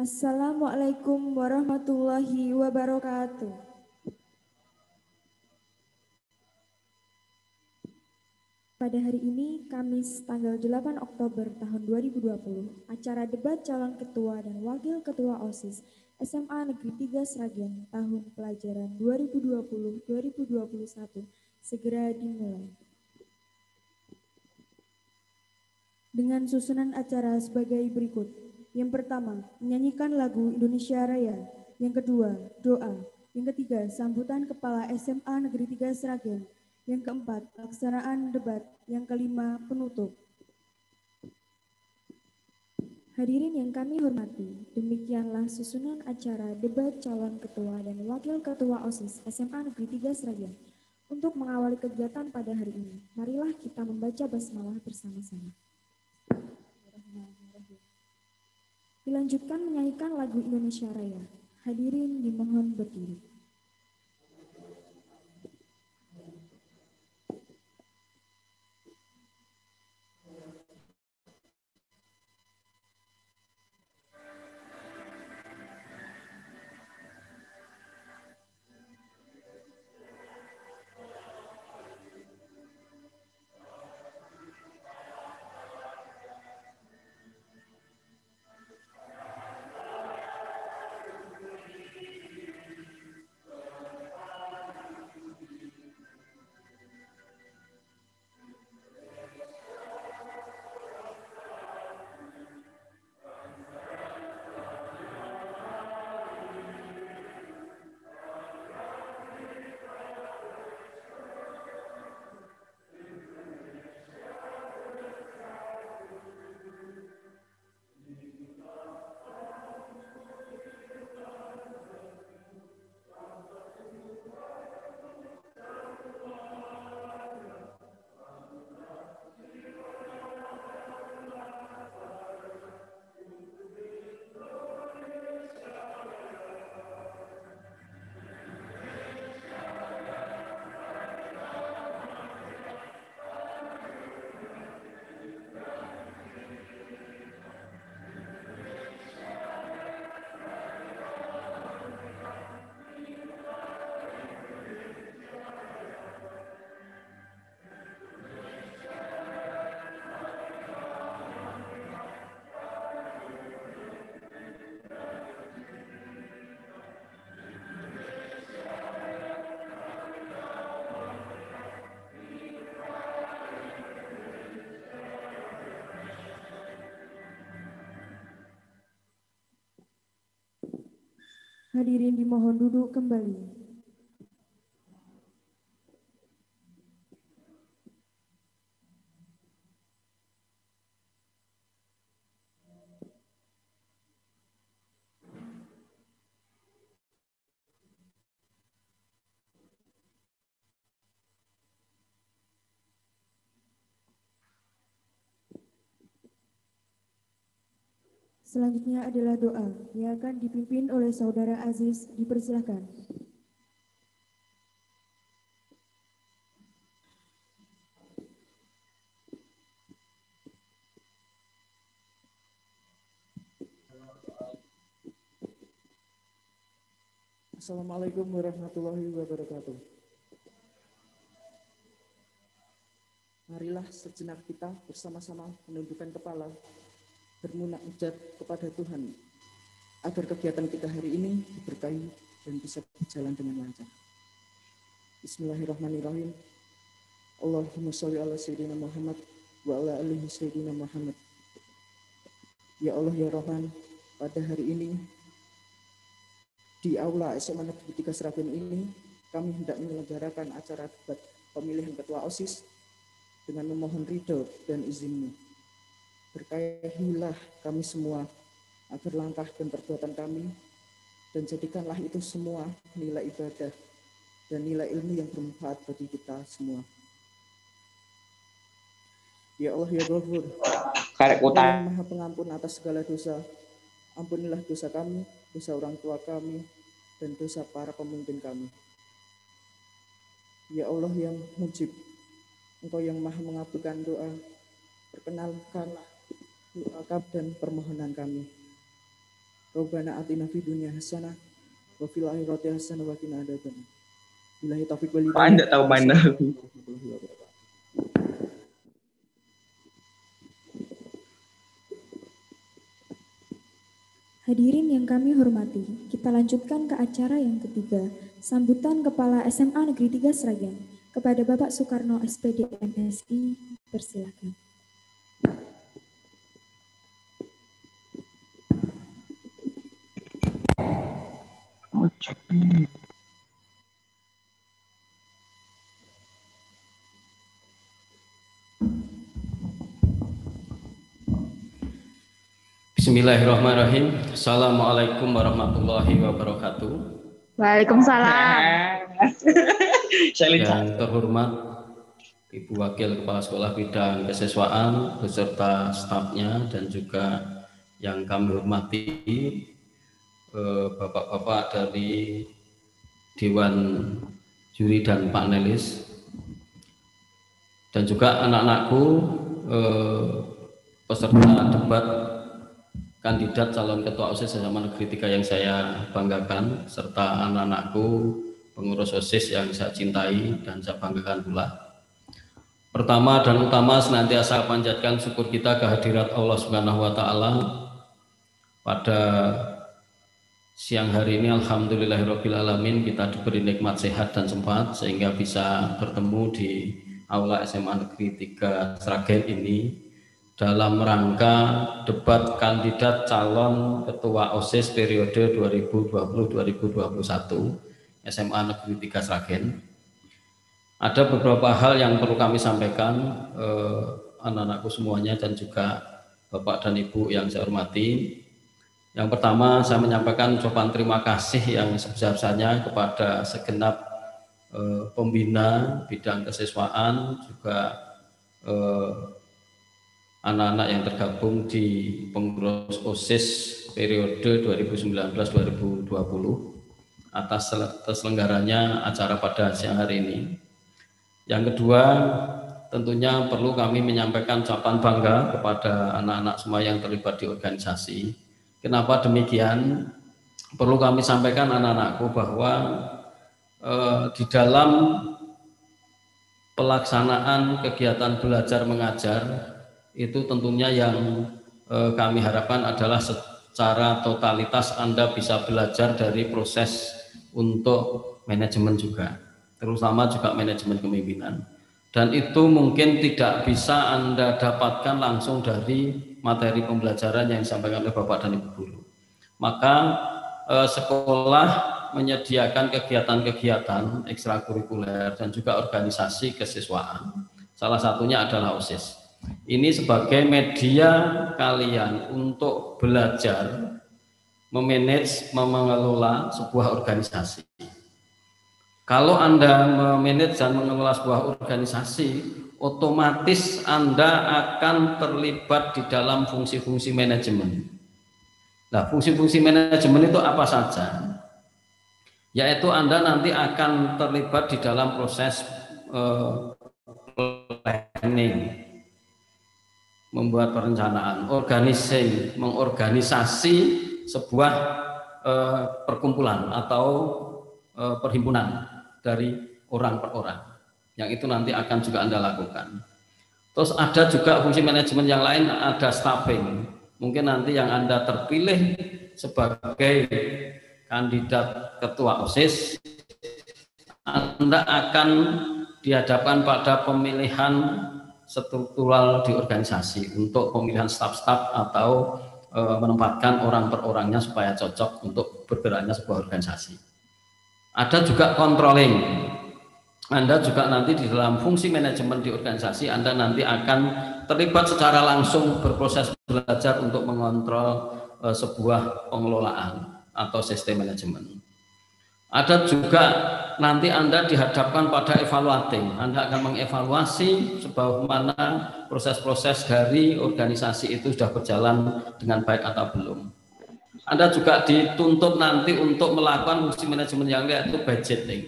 Assalamualaikum warahmatullahi wabarakatuh. Pada hari ini, Kamis tanggal 8 Oktober tahun 2020, acara debat calon ketua dan wakil ketua OSIS SMA Negeri 3 Sragen tahun pelajaran 2020-2021 segera dimulai. Dengan susunan acara sebagai berikut. Yang pertama, menyanyikan lagu Indonesia Raya. Yang kedua, doa. Yang ketiga, sambutan Kepala SMA Negeri 3 Sragen. Yang keempat, pelaksanaan debat. Yang kelima, penutup. Hadirin yang kami hormati, demikianlah susunan acara debat calon ketua dan wakil ketua OSIS SMA Negeri 3 Sragen. Untuk mengawali kegiatan pada hari ini, marilah kita membaca basmalah bersama-sama. Dilanjutkan menyanyikan lagu Indonesia Raya. Hadirin dimohon berdiri. Hadirin dimohon duduk kembali. Selanjutnya adalah doa yang akan dipimpin oleh Saudara Aziz. Dipersilakan. Assalamualaikum warahmatullahi wabarakatuh. Marilah sejenak kita bersama-sama menundukkan kepala, bermunajat kepada Tuhan, agar kegiatan kita hari ini diberkahi dan bisa berjalan dengan lancar. Bismillahirrahmanirrahim. Allahumma sholli ala sayyidina Muhammad wa ala alihi sayyidina Muhammad. Ya Allah ya Rahman, pada hari ini di Aula SMA Negeri 3 Sragen ini kami hendak menyelenggarakan acara debat pemilihan ketua OSIS dengan memohon ridho dan izin-Mu. Berkahilah kami semua agar langkah dan perbuatan kami, dan jadikanlah itu semua nilai ibadah dan nilai ilmu yang bermanfaat bagi kita semua. Ya Allah ya Ghafur, Engkau yang Maha Pengampun atas segala dosa, ampunilah dosa kami, dosa orang tua kami, dan dosa para pemimpin kami. Ya Allah yang Mujib, Engkau yang Maha mengabulkan doa, perkenankanlah doa kami dan permohonan kami. Rabbana atina fid dunya hasanah wa fil akhirati hasanah wa qina adzabannar. Billahi taufiq wal hidayah. Anda tahu main lagu. Hadirin yang kami hormati, kita lanjutkan ke acara yang ketiga, sambutan Kepala SMA Negeri 3 Sragen. Kepada Bapak Soekarno SPD MSI, persilakan. Bismillahirrahmanirrahim. Assalamualaikum warahmatullahi wabarakatuh. Waalaikumsalam. Yang terhormat Ibu Wakil Kepala Sekolah Bidang Kesiswaan beserta stafnya dan juga yang kami hormati Bapak-bapak dari Dewan Juri dan panelis dan juga anak-anakku peserta debat kandidat calon ketua OSIS SMA Negeri 3 yang saya banggakan, serta anak-anakku pengurus OSIS yang saya cintai dan saya banggakan pula. Pertama dan utama senantiasa panjatkan syukur kita kehadirat Allah Subhanahu wa taala pada siang hari ini. Alhamdulillahirabbil alamin, kita diberi nikmat sehat dan sempat sehingga bisa bertemu di Aula SMA Negeri 3 Sragen ini dalam rangka debat kandidat calon ketua OSIS periode 2020-2021 SMA Negeri 3 Sragen. Ada beberapa hal yang perlu kami sampaikan anak-anakku semuanya dan juga Bapak dan Ibu yang saya hormati. Yang pertama, saya menyampaikan ucapan terima kasih yang sebesar-besarnya kepada segenap pembina bidang kesiswaan, juga anak-anak yang tergabung di pengurus OSIS periode 2019-2020 atas terselenggaranya acara pada siang hari ini. Yang kedua, tentunya perlu kami menyampaikan ucapan bangga kepada anak-anak semua yang terlibat di organisasi. Kenapa demikian? Perlu kami sampaikan anak-anakku bahwa di dalam pelaksanaan kegiatan belajar mengajar itu tentunya yang kami harapkan adalah secara totalitas Anda bisa belajar dari proses untuk manajemen juga, terutama juga manajemen kepemimpinan. Dan itu mungkin tidak bisa Anda dapatkan langsung dari materi pembelajaran yang disampaikan oleh Bapak dan Ibu guru. Maka sekolah menyediakan kegiatan-kegiatan ekstrakurikuler dan juga organisasi kesiswaan. Salah satunya adalah OSIS. Ini sebagai media kalian untuk belajar memanage, mengelola sebuah organisasi. Kalau Anda memanage dan mengelola sebuah organisasi, otomatis Anda akan terlibat di dalam fungsi-fungsi manajemen. Nah, fungsi-fungsi manajemen itu apa saja? Yaitu Anda nanti akan terlibat di dalam proses planning, membuat perencanaan, mengorganisasi sebuah perkumpulan atau perhimpunan dari orang per orang, yang itu nanti akan juga Anda lakukan. Terus ada juga fungsi manajemen yang lain, ada staffing. Mungkin nanti yang Anda terpilih sebagai kandidat ketua OSIS, Anda akan dihadapkan pada pemilihan struktural di organisasi untuk pemilihan staf-staf atau menempatkan orang per orangnya supaya cocok untuk bergeraknya sebuah organisasi. Ada juga controlling. Anda juga nanti di dalam fungsi manajemen di organisasi, Anda nanti akan terlibat secara langsung berproses belajar untuk mengontrol sebuah pengelolaan atau sistem manajemen. Ada juga nanti Anda dihadapkan pada evaluating. Anda akan mengevaluasi sejauh mana proses-proses dari organisasi itu sudah berjalan dengan baik atau belum. Anda juga dituntut nanti untuk melakukan fungsi manajemen yang lain, yaitu budgeting.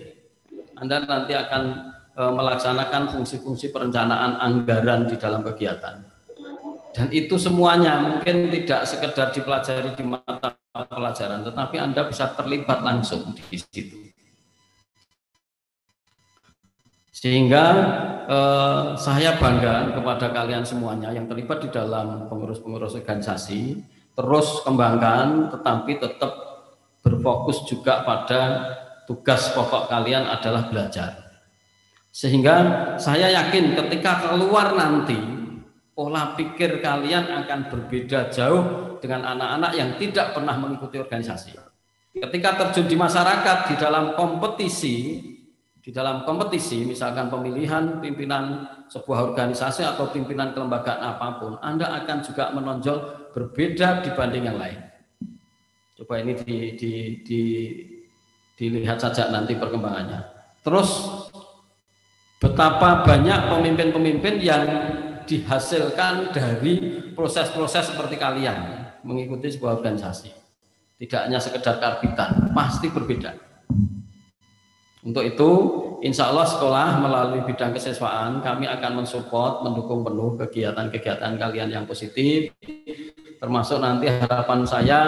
Anda nanti akan melaksanakan fungsi-fungsi perencanaan anggaran di dalam kegiatan. Dan itu semuanya mungkin tidak sekedar dipelajari di mata pelajaran, tetapi Anda bisa terlibat langsung di situ. Sehingga saya bangga kepada kalian semuanya yang terlibat di dalam pengurus-pengurus organisasi, terus kembangkan, tetapi tetap berfokus juga pada tugas pokok kalian adalah belajar. Sehingga saya yakin ketika keluar nanti, pola pikir kalian akan berbeda jauh dengan anak-anak yang tidak pernah mengikuti organisasi. Ketika terjun di masyarakat, di dalam kompetisi, misalkan pemilihan pimpinan sebuah organisasi atau pimpinan kelembagaan apapun, Anda akan juga menonjol berbeda dibanding yang lain. Coba ini dilihat saja nanti perkembangannya. Terus betapa banyak pemimpin-pemimpin yang dihasilkan dari proses-proses seperti kalian mengikuti sebuah organisasi. Tidak hanya sekedar karbitan, pasti berbeda. Untuk itu, insya Allah sekolah melalui bidang kesiswaan kami akan mensupport, mendukung penuh kegiatan-kegiatan kalian yang positif. Termasuk nanti harapan saya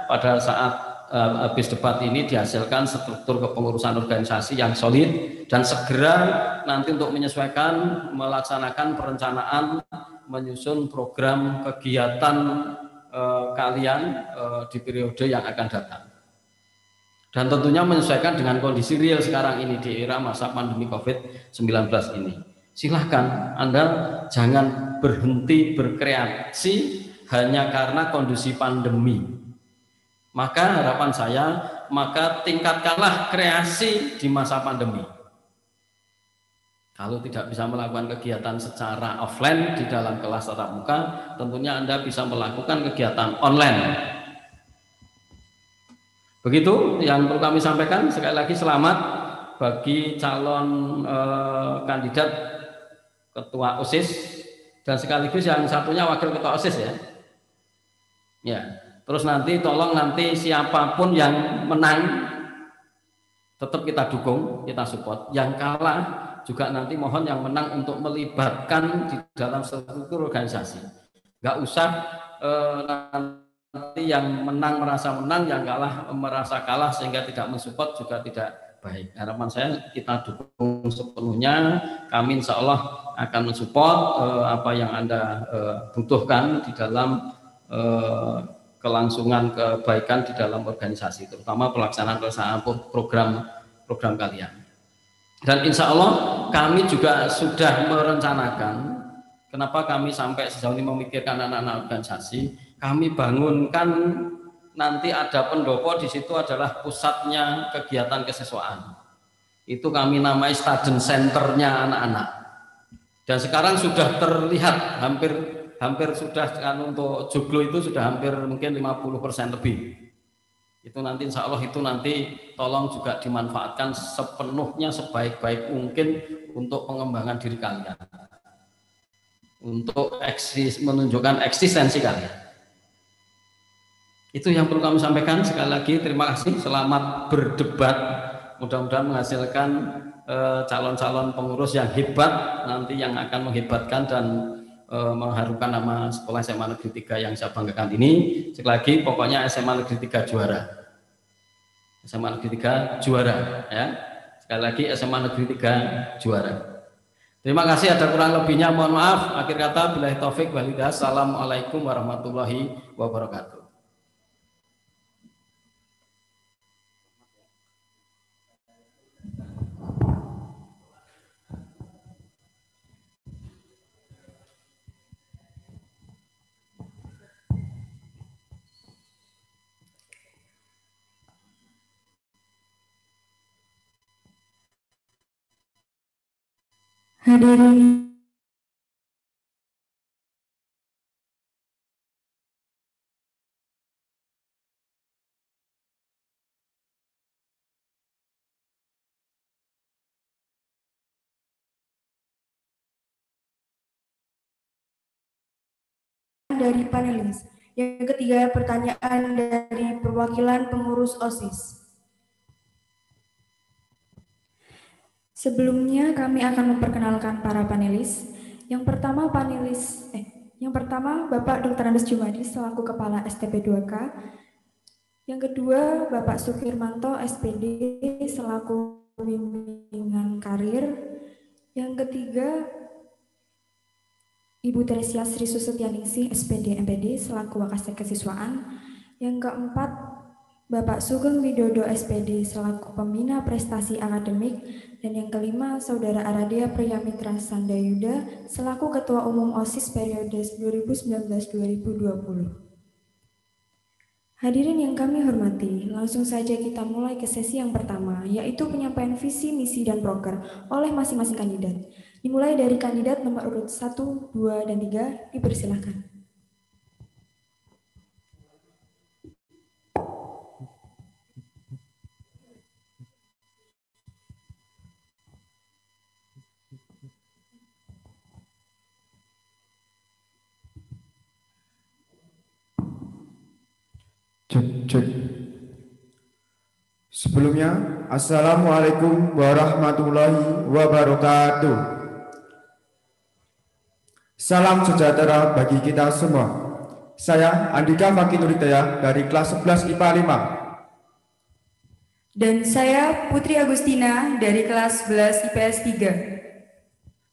pada saat habis debat ini dihasilkan struktur kepengurusan organisasi yang solid dan segera nanti untuk menyesuaikan, melaksanakan perencanaan, menyusun program kegiatan kalian di periode yang akan datang. Dan tentunya menyesuaikan dengan kondisi real sekarang ini di era masa pandemi COVID-19 ini. Silahkan Anda jangan berhenti berkreasi hanya karena kondisi pandemi. Maka harapan saya, maka tingkatkanlah kreasi di masa pandemi. Kalau tidak bisa melakukan kegiatan secara offline di dalam kelas tatap muka, tentunya Anda bisa melakukan kegiatan online. Begitu yang perlu kami sampaikan. Sekali lagi selamat bagi calon kandidat ketua OSIS dan sekaligus yang satunya wakil ketua OSIS ya. Ya, terus nanti tolong nanti siapapun yang menang tetap kita dukung, kita support. Yang kalah juga nanti mohon yang menang untuk melibatkan di dalam struktur organisasi. Nggak usah nanti yang menang merasa menang, yang kalah merasa kalah sehingga tidak mensupport juga tidak baik. Harapan saya kita dukung sepenuhnya. Kami insya Allah akan mensupport apa yang Anda butuhkan di dalam kelangsungan kebaikan di dalam organisasi, terutama pelaksanaan program kalian. Dan insya Allah kami juga sudah merencanakan. Kenapa kami sampai sejauh ini memikirkan anak-anak organisasi? Kami bangunkan nanti ada pendopo di situ adalah pusatnya kegiatan kesiswaan. Itu kami namai student centernya anak-anak. Dan sekarang sudah terlihat hampir sudah kan untuk joglo itu sudah hampir mungkin 50% lebih. Itu nanti insya Allah itu nanti tolong juga dimanfaatkan sepenuhnya sebaik-baik mungkin untuk pengembangan diri kalian. Untuk menunjukkan eksistensi kalian. Itu yang perlu kami sampaikan. Sekali lagi terima kasih, selamat berdebat. Mudah-mudahan menghasilkan calon-calon pengurus yang hebat nanti yang akan menghebatkan dan mengharumkan nama sekolah SMA Negeri 3 yang saya banggakan ini. Sekali lagi pokoknya SMA Negeri 3 juara. SMA Negeri 3 juara ya. Sekali lagi SMA Negeri 3 juara. Terima kasih, ada kurang lebihnya mohon maaf. Akhir kata billahi taufik wal hidayah. Assalamualaikum warahmatullahi wabarakatuh. Hadirin dari panelis. Yang ketiga, pertanyaan dari perwakilan pengurus OSIS. Sebelumnya kami akan memperkenalkan para panelis. Yang pertama Bapak Dr. Andes Jumadi selaku Kepala STP 2K. Yang kedua, Bapak Sukirmanto SPD selaku bimbingan karir. Yang ketiga, Ibu Teresia Sri Susetyaningsih SPD MPD selaku Wakasek Kesiswaan. Yang keempat, Bapak Sugeng Widodo SPD selaku pembina prestasi akademik. Dan yang kelima, Saudara Aradia Priyamitra Sandayuda selaku Ketua Umum OSIS periode 2019-2020. Hadirin yang kami hormati, langsung saja kita mulai ke sesi yang pertama, yaitu penyampaian visi, misi, dan proker oleh masing-masing kandidat. Dimulai dari kandidat nomor urut 1, 2, dan 3, dipersilakan. Cek. Sebelumnya, Assalamualaikum warahmatullahi wabarakatuh. Salam sejahtera bagi kita semua. Saya Andika Fakih Nuritaya dari kelas 11 IPA 5. Dan saya Putri Agustina dari kelas 11 IPS 3.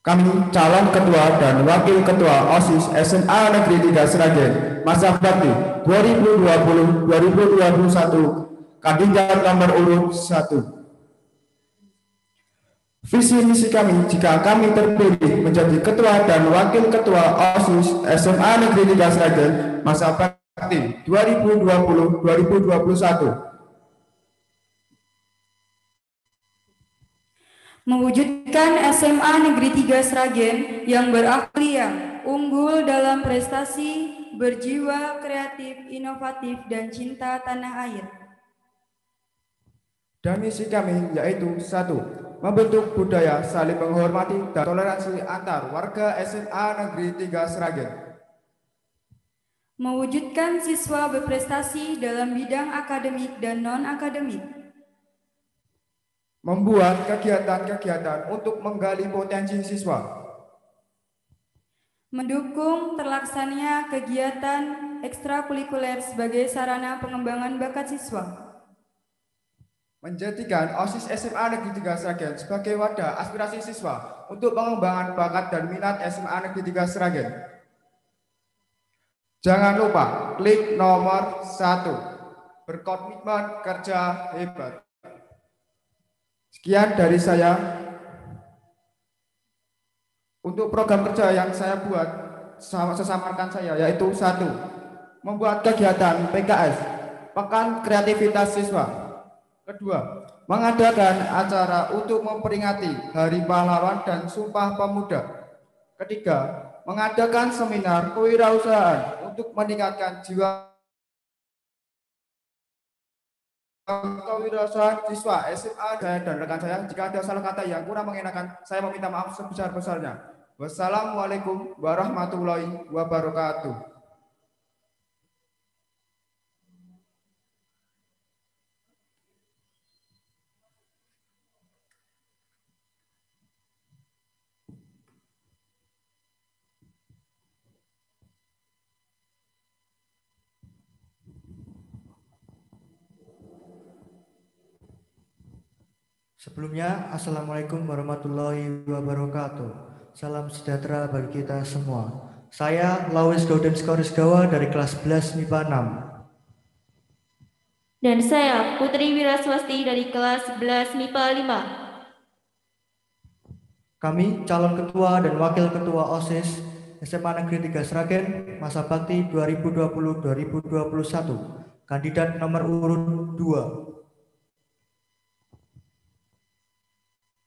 Kami calon ketua dan wakil ketua OSIS SMA Negeri 3 Sragen masa bakti 2020-2021, kandidat nomor urut 1. Visi misi kami jika kami terpilih menjadi ketua dan wakil ketua OSIS SMA Negeri 3 Sragen masa bakti 2020-2021. Mewujudkan SMA Negeri 3 Sragen yang berahliah, unggul dalam prestasi, berjiwa kreatif, inovatif, dan cinta tanah air. Dan misi kami yaitu 1. Membentuk budaya saling menghormati dan toleransi antar warga SMA Negeri 3 Sragen. Mewujudkan siswa berprestasi dalam bidang akademik dan non-akademik. Membuat kegiatan-kegiatan untuk menggali potensi siswa. Mendukung terlaksananya kegiatan ekstrakurikuler sebagai sarana pengembangan bakat siswa. Menjadikan OSIS SMA Negeri 3 Sragen sebagai wadah aspirasi siswa untuk pengembangan bakat dan minat SMA Negeri 3 Sragen. Jangan lupa klik nomor 1. Berkomitmen kerja hebat. Sekian dari saya. Untuk program kerja yang saya buat, sesama rekan saya, yaitu 1. Membuat kegiatan PKS, Pekan Kreativitas Siswa. 2. Mengadakan acara untuk memperingati Hari Pahlawan dan Sumpah Pemuda. 3. Mengadakan seminar kewirausahaan untuk meningkatkan jiwa kewirausahaan siswa SMA dan rekan saya. Jika ada salah kata yang kurang mengenakan, saya meminta maaf sebesar-besarnya. Wassalamualaikum warahmatullahi wabarakatuh. Sebelumnya, Assalamualaikum warahmatullahi wabarakatuh. Salam sejahtera bagi kita semua. Saya Lawis Gauden Skorisgawa dari kelas 11 MIPA 6. Dan saya Putri Wiraswasti dari kelas 11 MIPA 5. Kami calon ketua dan wakil ketua OSIS SMA Negeri 3 Sragen masa bakti 2020-2021, kandidat nomor urut 2.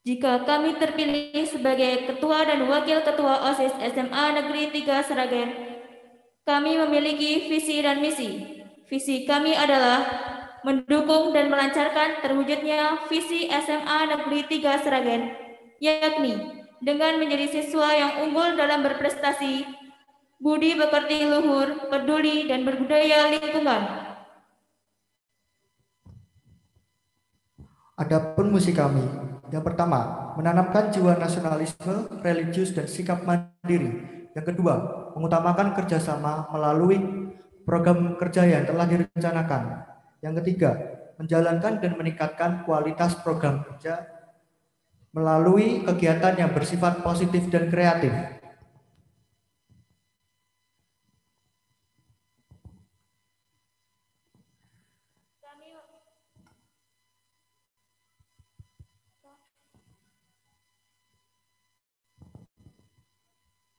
Jika kami terpilih sebagai ketua dan wakil ketua OSIS SMA Negeri 3 Sragen, kami memiliki visi dan misi. Visi kami adalah mendukung dan melancarkan terwujudnya visi SMA Negeri 3 Sragen, yakni dengan menjadi siswa yang unggul dalam berprestasi, budi pekerti luhur, peduli, dan berbudaya lingkungan. Adapun misi kami, yang pertama, menanamkan jiwa nasionalisme, religius, dan sikap mandiri. Yang kedua, mengutamakan kerjasama melalui program kerja yang telah direncanakan. Yang ketiga, menjalankan dan meningkatkan kualitas program kerja melalui kegiatan yang bersifat positif dan kreatif.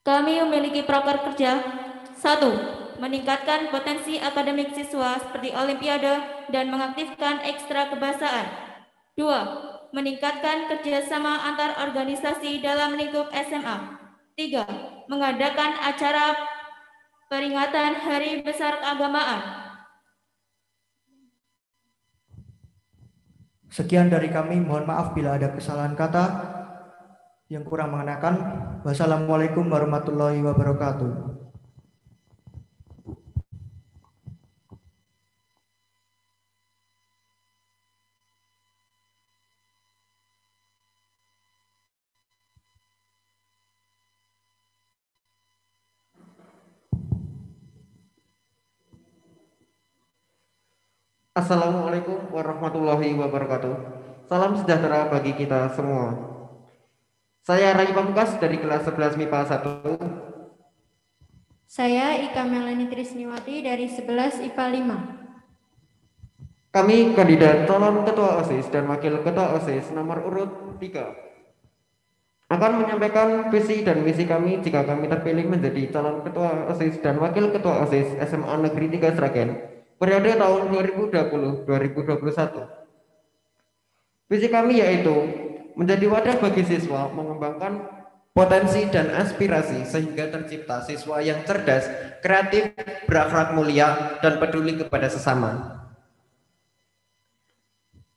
Kami memiliki proker kerja. 1. Meningkatkan potensi akademik siswa seperti olimpiade dan mengaktifkan ekstra kebahasaan. 2. Meningkatkan kerjasama antar organisasi dalam lingkup SMA. 3. Mengadakan acara peringatan Hari Besar Keagamaan. Sekian dari kami, mohon maaf bila ada kesalahan kata yang kurang mengenakan. Wassalamualaikum warahmatullahi wabarakatuh. Assalamualaikum warahmatullahi wabarakatuh. Salam sejahtera bagi kita semua. Saya Rai Pamungkas dari kelas 11 MIPA 1. Saya Ika Melani Trisniwati dari 11 IPA 5. Kami kandidat calon ketua OSIS dan wakil ketua OSIS nomor urut 3 akan menyampaikan visi dan misi kami jika kami terpilih menjadi calon ketua OSIS dan wakil ketua OSIS SMA Negeri 3 Sragen periode tahun 2020-2021. Visi kami yaitu menjadi wadah bagi siswa mengembangkan potensi dan aspirasi sehingga tercipta siswa yang cerdas, kreatif, berakhlak mulia, dan peduli kepada sesama.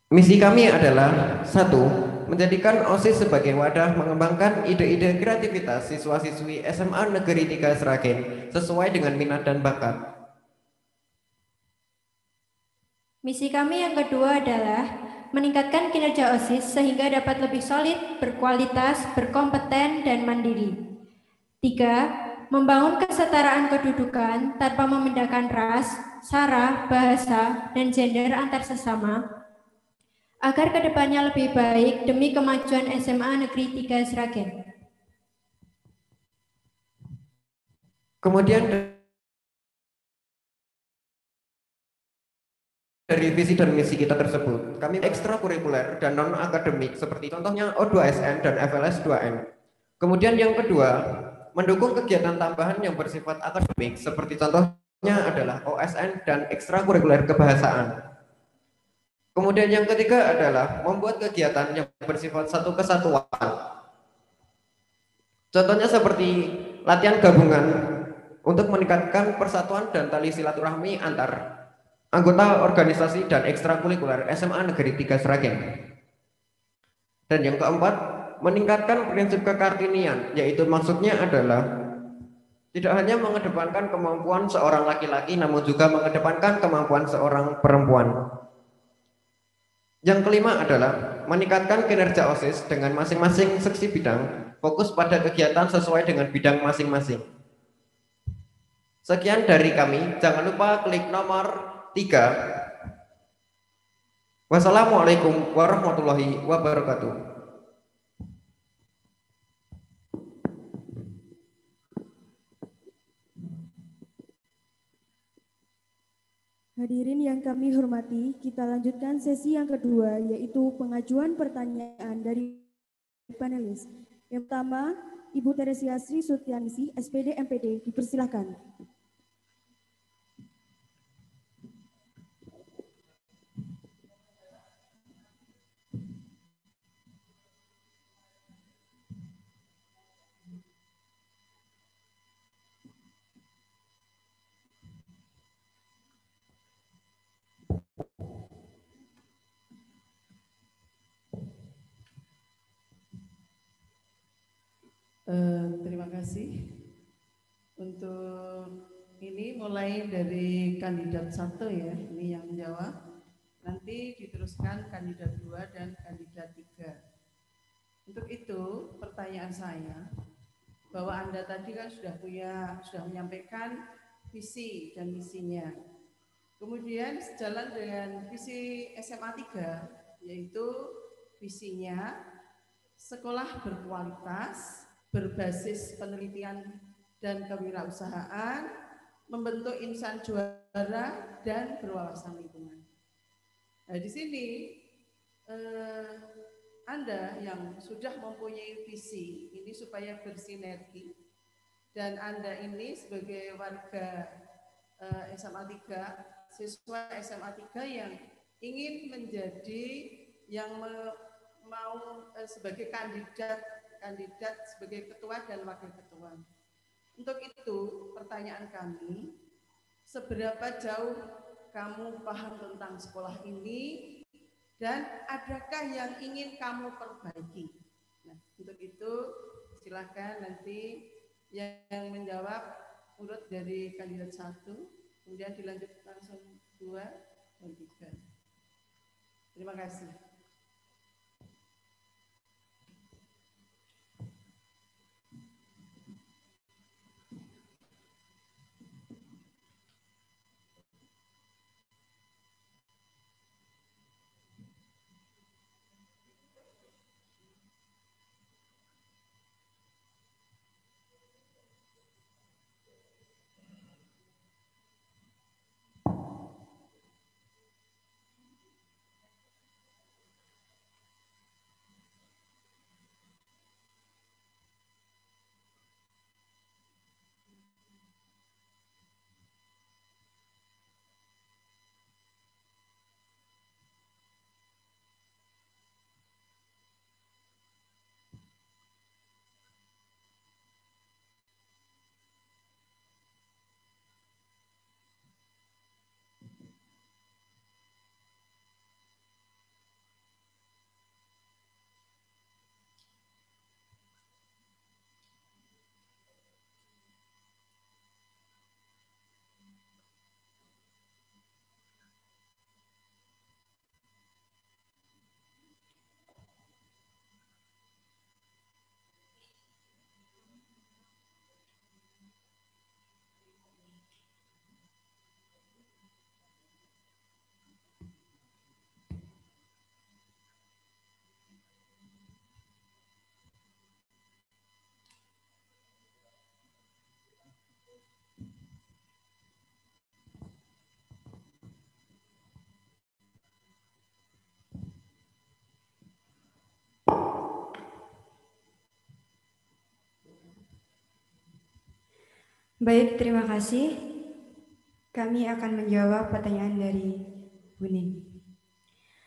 Misi kami adalah 1. Menjadikan OSIS sebagai wadah mengembangkan ide-ide kreativitas siswa-siswi SMA Negeri 3 Sragen sesuai dengan minat dan bakat. Misi kami yang kedua adalah meningkatkan kinerja OSIS sehingga dapat lebih solid, berkualitas, berkompeten, dan mandiri. 3. Membangun kesetaraan kedudukan tanpa membedakan ras, sara, bahasa, dan gender antar sesama, agar kedepannya lebih baik demi kemajuan SMA Negeri 3 Sragen. Kemudian dari visi dan misi kita tersebut, kami ekstrakurikuler dan non-akademik seperti contohnya O2SN dan FLS2N. Kemudian yang kedua, mendukung kegiatan tambahan yang bersifat akademik seperti contohnya adalah OSN dan ekstrakurikuler kebahasaan. Kemudian yang ketiga adalah membuat kegiatan yang bersifat satu kesatuan. Contohnya seperti latihan gabungan untuk meningkatkan persatuan dan tali silaturahmi antar anggota organisasi dan ekstrakurikuler SMA Negeri 3 Sragen. Dan yang keempat, meningkatkan prinsip kekartinian, yaitu maksudnya adalah tidak hanya mengedepankan kemampuan seorang laki-laki, namun juga mengedepankan kemampuan seorang perempuan. Yang kelima adalah meningkatkan kinerja OSIS dengan masing-masing seksi bidang, fokus pada kegiatan sesuai dengan bidang masing-masing. Sekian dari kami, jangan lupa klik nomor 3. Wassalamualaikum warahmatullahi wabarakatuh. Hadirin yang kami hormati, kita lanjutkan sesi yang kedua, yaitu pengajuan pertanyaan dari panelis. Yang pertama, Ibu Teresia Sri Sutianingsih, SPD MPD, dipersilakan. Terima kasih. Untuk ini mulai dari kandidat 1 ya, ini yang menjawab. Nanti diteruskan kandidat 2 dan kandidat 3. Untuk itu pertanyaan saya, bahwa Anda tadi kan sudah menyampaikan visi dan misinya. Kemudian sejalan dengan visi SMA 3, yaitu visinya sekolah berkualitas, berbasis penelitian dan kewirausahaan, membentuk insan juara dan berwawasan lingkungan. Nah, di sini Anda yang sudah mempunyai visi ini supaya bersinergi, dan Anda ini sebagai warga SMA 3, siswa SMA 3 yang ingin menjadi yang mau sebagai kandidat sebagai ketua dan wakil ketua. Untuk itu pertanyaan kami, seberapa jauh kamu paham tentang sekolah ini dan adakah yang ingin kamu perbaiki? Nah, untuk itu silakan nanti yang menjawab urut dari kandidat 1, kemudian dilanjut langsung 2 dan 3. Terima kasih. Baik, terima kasih. Kami akan menjawab pertanyaan dari Bu Ning.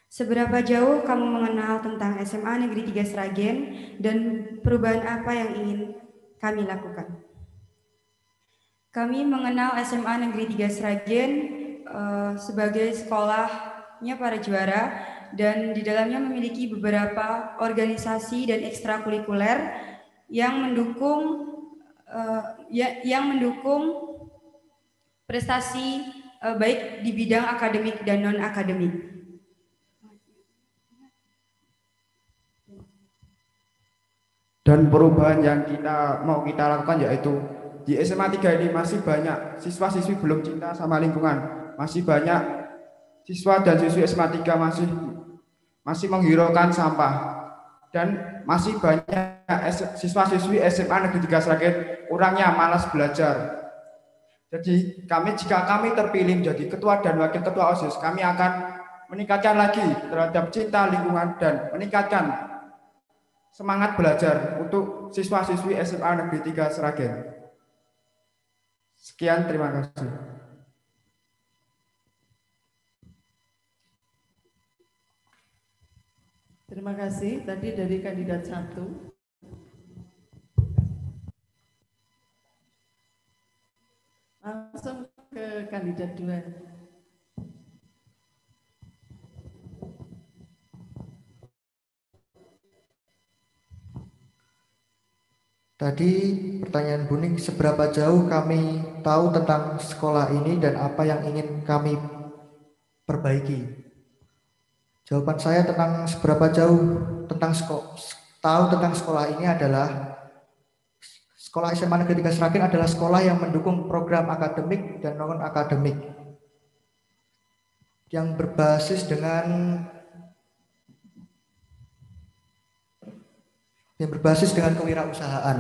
Seberapa jauh kamu mengenal tentang SMA Negeri 3 Sragen dan perubahan apa yang ingin kami lakukan? Kami mengenal SMA Negeri 3 Sragen sebagai sekolahnya para juara dan di dalamnya memiliki beberapa organisasi dan ekstrakurikuler yang mendukung prestasi baik di bidang akademik dan non-akademik. Dan perubahan yang mau kita lakukan yaitu di SMA 3 ini masih banyak siswa-siswi belum cinta sama lingkungan. Masih banyak siswa dan siswi SMA 3 masih menghiraukan sampah. Dan masih banyak siswa-siswi SMA Negeri 3 Sragen orangnya malas belajar. Jadi jika kami terpilih menjadi ketua dan wakil ketua OSIS, kami akan meningkatkan lagi terhadap cinta lingkungan dan meningkatkan semangat belajar untuk siswa-siswi SMA Negeri 3 Sragen. Sekian, terima kasih. Terima kasih. Tadi dari kandidat 1. Langsung ke kandidat 2. Tadi pertanyaan Bu Ning, seberapa jauh kami tahu tentang sekolah ini dan apa yang ingin kami perbaiki? Jawaban saya tentang seberapa jauh tahu tentang sekolah ini adalah sekolah SMA Negeri 3 Sragen adalah sekolah yang mendukung program akademik dan non-akademik. yang berbasis dengan kewirausahaan.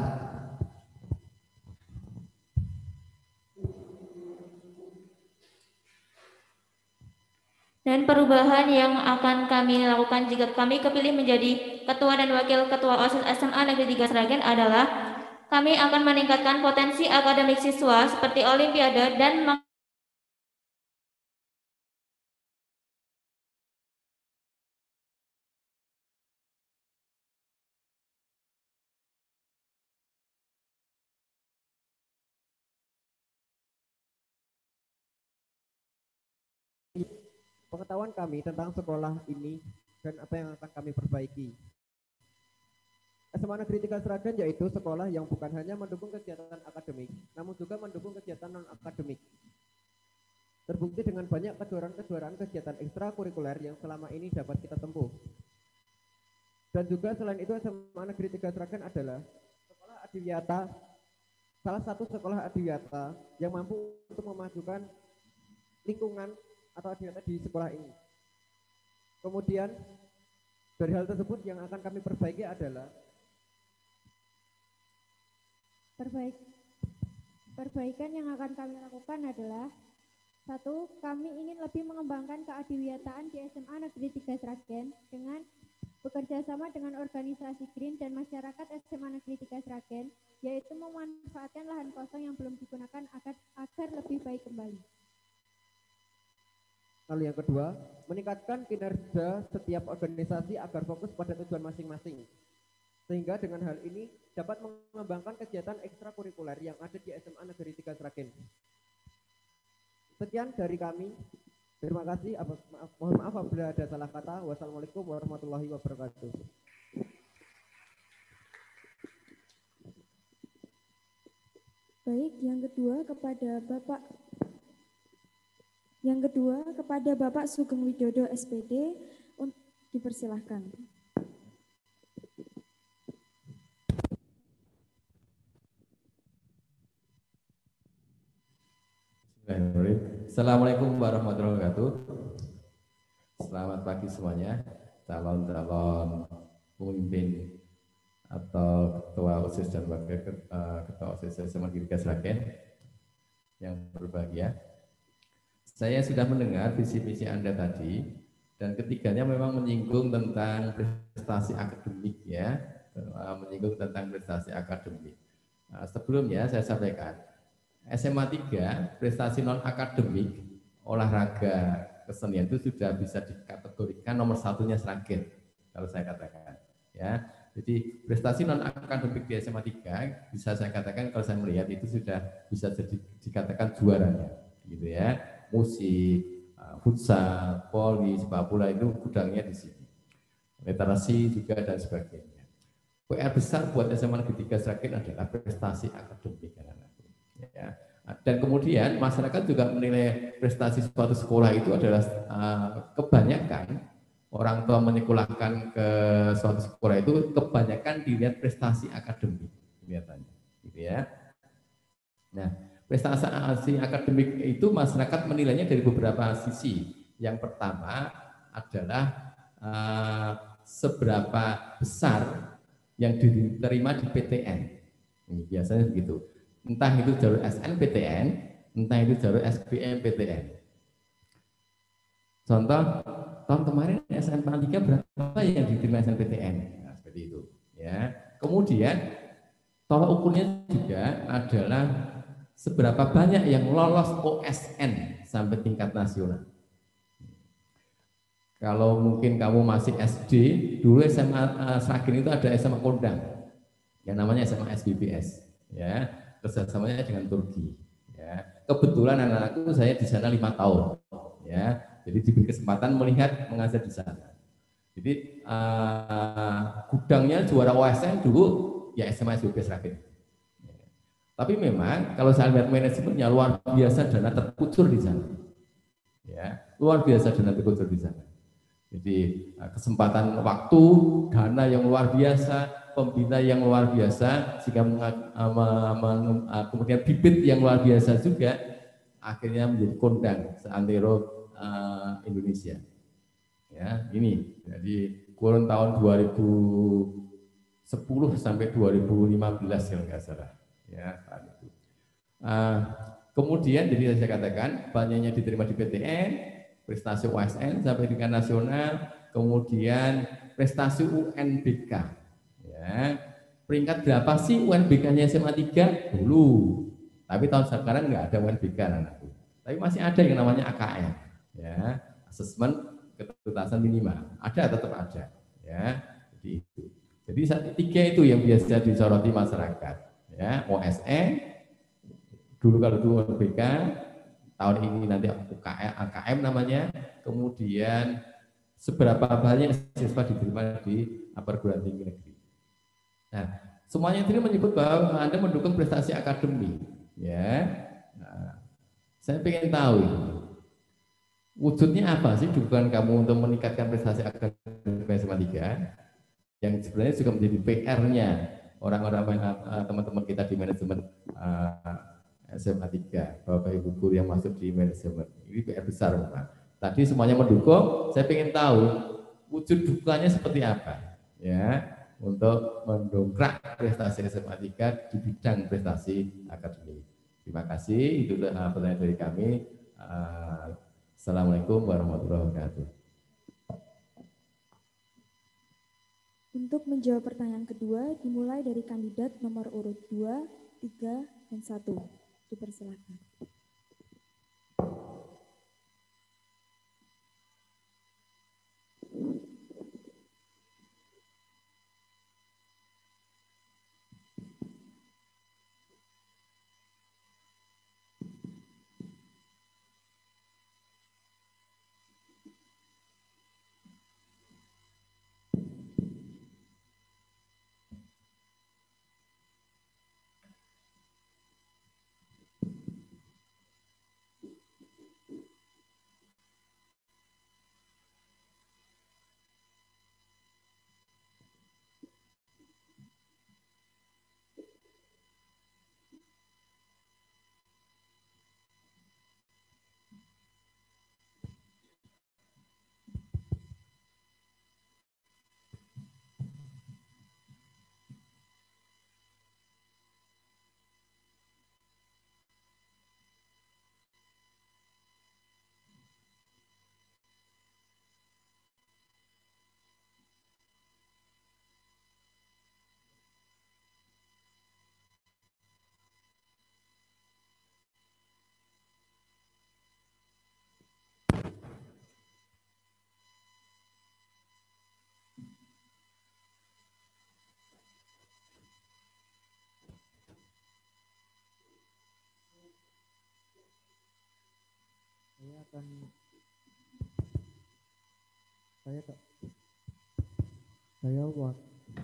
Dan perubahan yang akan kami lakukan jika kami kepilih menjadi Ketua dan Wakil Ketua OSIS SMA Negeri 3 Sragen adalah kami akan meningkatkan potensi akademik siswa seperti Olimpiade dan pengetahuan kami tentang sekolah ini dan apa yang akan kami perbaiki. SMA Negeri 3 Sragen yaitu sekolah yang bukan hanya mendukung kegiatan akademik, namun juga mendukung kegiatan non-akademik. Terbukti dengan banyak kejuaraan-kejuaraan kegiatan ekstrakurikuler yang selama ini dapat kita tempuh. Dan juga selain itu SMA Negeri 3 Sragen adalah sekolah adiwiyata, salah satu sekolah adiwiyata yang mampu untuk memajukan lingkungan atau adiwiyata di sekolah ini. Kemudian dari hal tersebut yang akan kami perbaiki adalah perbaikan yang akan kami lakukan adalah 1. Kami ingin lebih mengembangkan keadiwiyataan di SMA Negeri 3 Sragen dengan bekerja sama dengan organisasi GRIN dan masyarakat SMA Negeri 3 Sragen, yaitu memanfaatkan lahan kosong yang belum digunakan agar lebih baik kembali. Lalu yang kedua, meningkatkan kinerja setiap organisasi agar fokus pada tujuan masing-masing. Sehingga dengan hal ini dapat mengembangkan kegiatan ekstrakurikuler yang ada di SMA Negeri 3 Sragen. Sekian dari kami. Terima kasih. Mohon maaf apabila ada salah kata. Wassalamualaikum warahmatullahi wabarakatuh. Baik, yang kedua kepada Bapak Sugeng Widodo SPD dipersilahkan. Assalamualaikum warahmatullahi wabarakatuh. Selamat pagi semuanya, calon-calon pemimpin atau ketua OSIS dan wakil ketua OSIS SMA Negeri 3 Sragen yang berbahagia. Saya sudah mendengar visi-misi Anda tadi, dan ketiganya memang menyinggung tentang prestasi akademik ya, menyinggung tentang prestasi akademik. Sebelumnya saya sampaikan, SMA 3 prestasi non akademik olahraga kesenian itu sudah bisa dikategorikan nomor satunya Sragen kalau saya katakan ya. Jadi prestasi non akademik di SMA 3 bisa saya katakan kalau saya melihat itu sudah bisa dikatakan juaranya gitu ya. Musik, futsal, voli, sepak bola itu gudangnya di sini. Literasi juga dan sebagainya. PR besar buat SMA Negeri 3 Sragen adalah prestasi akademik ya. Dan kemudian masyarakat juga menilai prestasi suatu sekolah itu adalah kebanyakan orang tua menyekolahkan ke suatu sekolah itu kebanyakan dilihat prestasi akademik kelihatannya gitu ya. Nah, prestasi akademik itu masyarakat menilainya dari beberapa sisi. Yang pertama adalah seberapa besar yang diterima di PTN. Ini biasanya begitu. Entah itu jalur SNPTN, entah itu jalur SBMPTN. Contoh, tahun kemarin SMA 3 berapa yang diterima SNPTN? Nah, seperti itu. Ya. Kemudian, tolak ukurnya juga adalah seberapa banyak yang lolos OSN sampai tingkat nasional. Kalau mungkin kamu masih SD, dulu SMA Sragen itu ada SMA Kondang, yang namanya SMA SBBS, ya, kerjasamanya dengan Turki. Ya. Kebetulan anak-anakku saya di sana 5 tahun, ya, jadi diberi kesempatan melihat mengajar di sana. Jadi gudangnya juara OSN dulu ya SMA SBBS Sragen. Tapi memang kalau saya lihat manajemennya luar biasa, dana terkucur di sana, ya, luar biasa dana terkucur di sana. Jadi kesempatan waktu, dana yang luar biasa, pembina yang luar biasa, jika kemudian bibit yang luar biasa juga, akhirnya menjadi kondang seantero Indonesia. Ya, ini jadi kurun tahun 2010 sampai 2015 kalau nggak salah. Ya, saat itu. Kemudian jadi saya katakan banyaknya diterima di PTN, prestasi USN sampai tingkat nasional, kemudian prestasi UNBK. Ya, peringkat berapa sih UNBK-nya SMA 3 dulu? Tapi tahun sekarang nggak ada UNBK anakku. Tapi masih ada yang namanya AKM, ya, asesmen ketuntasan minimal. Ada, tetap ada, ya. Jadi itu. Jadi tiga itu yang biasa disoroti masyarakat, ya. OSN dulu kalau dulu UNBK, tahun ini nanti AKM namanya. Kemudian seberapa banyak siswa diterima di perguruan tinggi negeri. Nah, semuanya ini menyebut bahwa Anda mendukung prestasi akademik. Ya, nah, saya ingin tahu wujudnya apa sih dukungan kamu untuk meningkatkan prestasi akademik SMA 3 yang sebenarnya juga menjadi PR-nya orang-orang teman-teman kita di manajemen SMA 3, Bapak Ibu guru yang masuk di manajemen. Ini PR besar, Pak. Tadi semuanya mendukung, saya ingin tahu wujud dukungannya seperti apa, ya, untuk mendongkrak prestasi SMA 3 di bidang prestasi akademik. Terima kasih, itu pertanyaan dari kami. Assalamualaikum warahmatullahi wabarakatuh. Untuk menjawab pertanyaan kedua, dimulai dari kandidat nomor urut 2, 3, dan 1. Dipersilakan.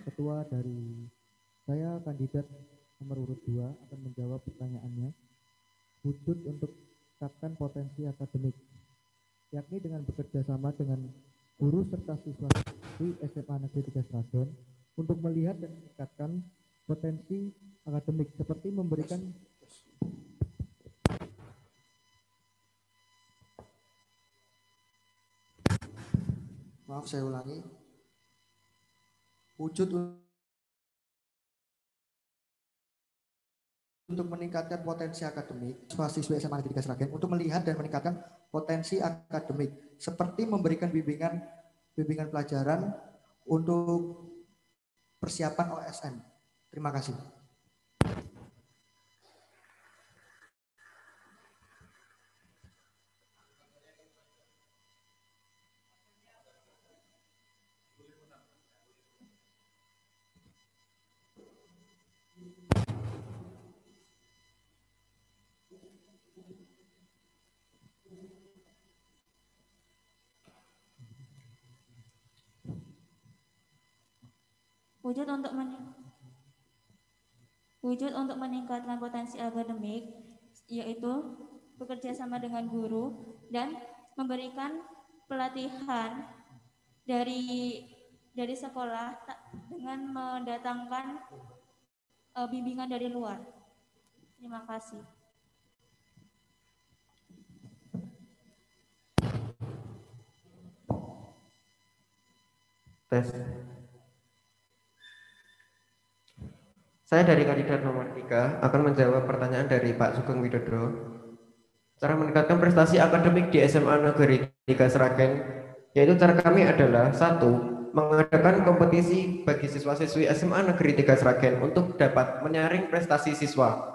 Ketua dari saya kandidat nomor urut 2 akan menjawab pertanyaannya. Wujud untuk meningkatkan potensi akademik, yakni dengan bekerja sama dengan guru serta siswa di SMA Negeri 3 Sragen untuk melihat dan meningkatkan potensi akademik seperti memberikan Maaf, saya ulangi. Wujud untuk meningkatkan potensi akademik siswa SMA Negeri 3 Sragen untuk melihat dan meningkatkan potensi akademik seperti memberikan bimbingan pelajaran untuk persiapan OSN. Terima kasih. Wujud untuk meningkatkan potensi akademik yaitu bekerja sama dengan guru dan memberikan pelatihan dari sekolah dengan mendatangkan bimbingan dari luar. Terima kasih. Tes. Saya dari kandidat nomor 3 akan menjawab pertanyaan dari Pak Sugeng Widodo. Cara meningkatkan prestasi akademik di SMA Negeri 3 Sragen, yaitu cara kami adalah 1. Mengadakan kompetisi bagi siswa-siswi SMA Negeri 3 Sragen untuk dapat menyaring prestasi siswa.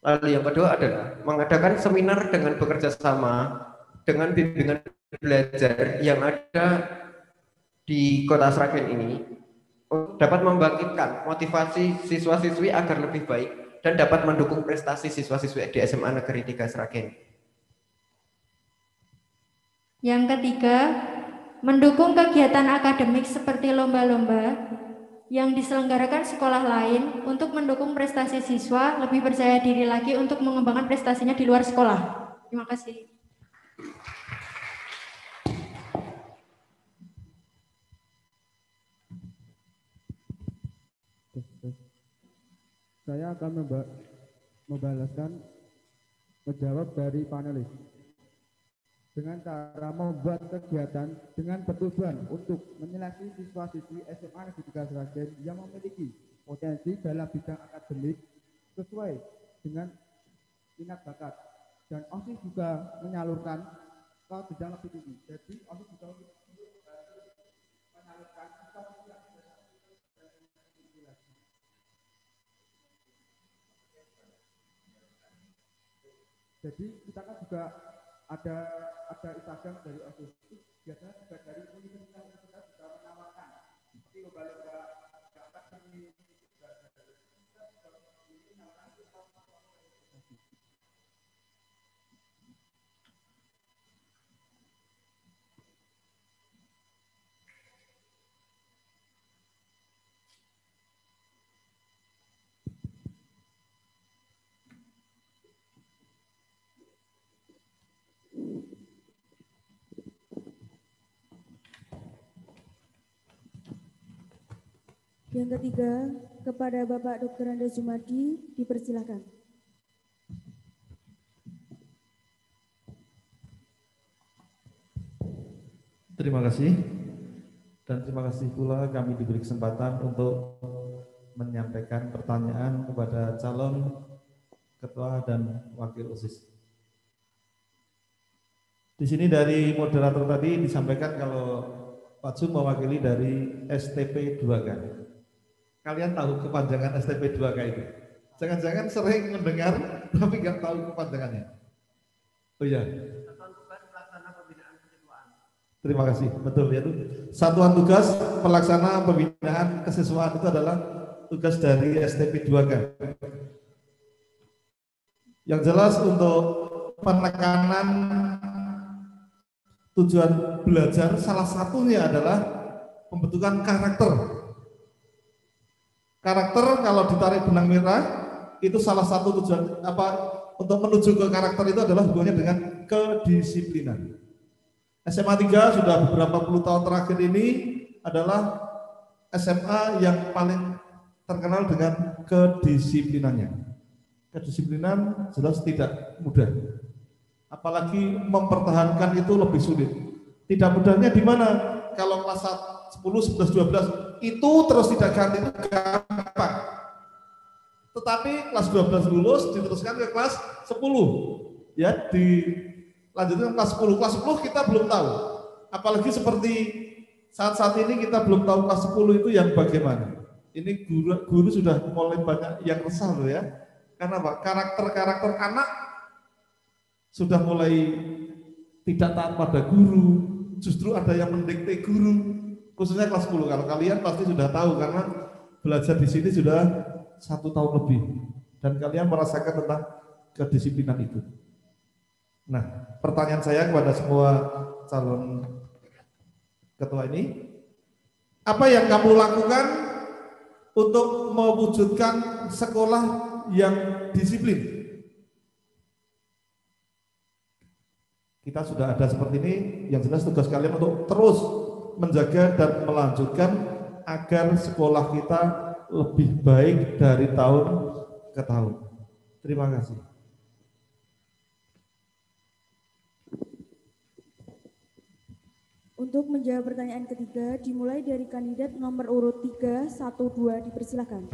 Lalu yang kedua adalah mengadakan seminar dengan bekerja sama dengan bimbingan belajar yang ada di Kota Sragen ini untuk dapat membangkitkan motivasi siswa-siswi agar lebih baik dan dapat mendukung prestasi siswa-siswi di SMA Negeri 3 Sragen. Yang ketiga, mendukung kegiatan akademik seperti lomba-lomba yang diselenggarakan sekolah lain untuk mendukung prestasi siswa lebih percaya diri lagi untuk mengembangkan prestasinya di luar sekolah. Terima kasih. Saya akan menjawab dari panelis dengan cara membuat kegiatan dengan bertujuan untuk menyeleksi siswa-siswi SMA Negeri 3 Sragen yang memiliki potensi dalam bidang akademik sesuai dengan minat bakat, dan OSIS juga menyalurkan ke bidang lebih tinggi. Jadi OSIS juga menyalurkan siswa-siswi yang jadi kita kan juga ada Instagram dari OSIS, biasanya juga dari universitas juga menawarkan seperti lomba-lomba gambar seni. Yang ketiga, kepada Bapak Dr. Anda Sumardi, dipersilakan. Terima kasih, dan terima kasih pula kami diberi kesempatan untuk menyampaikan pertanyaan kepada calon ketua dan wakil OSIS. Di sini dari moderator tadi disampaikan kalau Pak Zum mewakili dari STP 2K. Kalian tahu kepanjangan STP 2K itu? Jangan-jangan sering mendengar tapi nggak tahu kepanjangannya. Oh iya. Terima kasih. Betul ya, itu Satuan Tugas Pelaksana Pembinaan Kesiswaan itu adalah tugas dari STP 2K. Yang jelas untuk penekanan tujuan belajar salah satunya adalah pembentukan karakter. Karakter kalau ditarik benang merah itu salah satu tujuan untuk menuju ke karakter itu adalah hubungannya dengan kedisiplinan. SMA 3 sudah beberapa puluh tahun terakhir ini adalah SMA yang paling terkenal dengan kedisiplinannya. Kedisiplinan jelas tidak mudah. Apalagi mempertahankan itu lebih sulit. Tidak mudahnya di mana? Kalau kelas 10, 11, 12 itu terus tidak ganti itu gampang. Tetapi kelas 12 lulus diteruskan ke kelas 10. Ya, dilanjutkan kelas 10. Kelas 10 kita belum tahu. Apalagi seperti saat-saat ini kita belum tahu kelas 10 itu yang bagaimana. Ini guru sudah mulai banyak yang resah loh ya. Karena apa? Karakter anak sudah mulai tidak taat pada guru, justru ada yang mendikte guru, khususnya kelas 10. Kalau kalian pasti sudah tahu karena belajar di sini sudah 1 tahun lebih dan kalian merasakan tentang kedisiplinan itu. Nah, pertanyaan saya kepada semua calon ketua ini, apa yang kamu lakukan untuk mewujudkan sekolah yang disiplin? Kita sudah ada seperti ini, yang jelas tugas kalian untuk terus menjaga dan melanjutkan agar sekolah kita lebih baik dari tahun ke tahun. Terima kasih. Untuk menjawab pertanyaan ketiga, dimulai dari kandidat nomor urut 3, 1, 2, dipersilakan.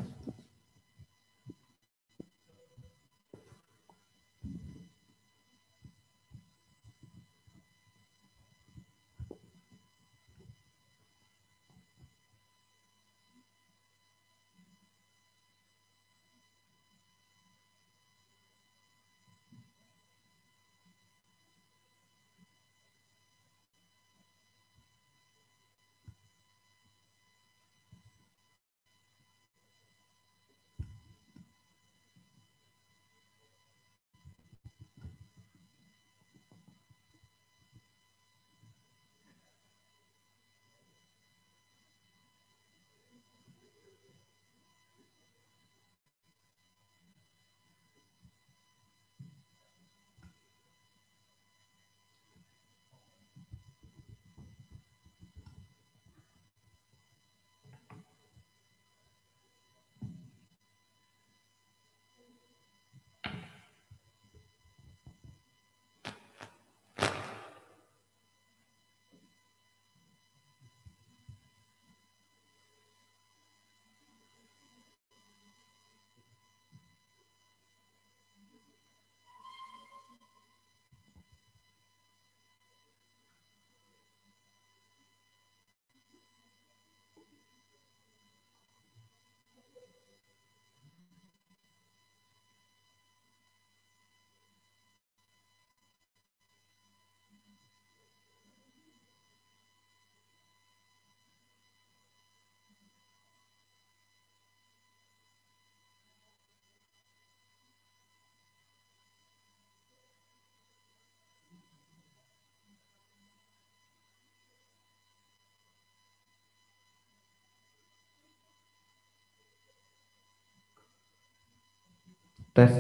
Tes.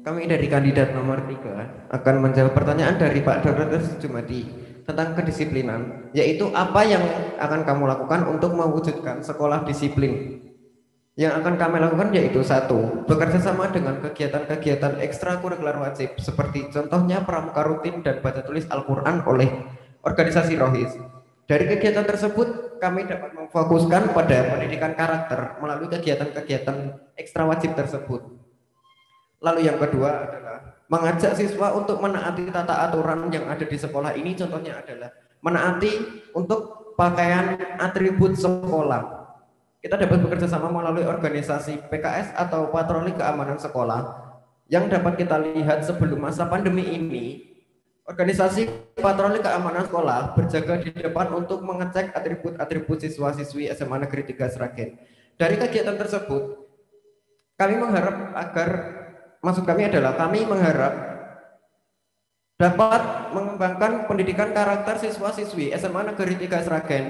Kami dari kandidat nomor 3 akan menjawab pertanyaan dari Pak Dr. Jumadi tentang kedisiplinan, yaitu apa yang akan kamu lakukan untuk mewujudkan sekolah disiplin. Yang akan kami lakukan yaitu 1. Bekerja sama dengan kegiatan-kegiatan ekstrakurikuler wajib seperti contohnya pramuka rutin dan baca tulis Al-Quran oleh organisasi Rohis. Dari kegiatan tersebut kami dapat memfokuskan pada pendidikan karakter melalui kegiatan-kegiatan ekstra wajib tersebut. Lalu yang kedua adalah mengajak siswa untuk menaati tata aturan yang ada di sekolah ini. Contohnya adalah menaati untuk pakaian atribut sekolah. Kita dapat bekerja sama melalui organisasi PKS atau patroli keamanan sekolah yang dapat kita lihat sebelum masa pandemi ini. Organisasi patroli keamanan sekolah berjaga di depan untuk mengecek atribut-atribut siswa-siswi SMA Negeri 3 Sragen. Dari kegiatan tersebut, kami mengharap kami mengharap dapat mengembangkan pendidikan karakter siswa-siswi SMA Negeri 3 Sragen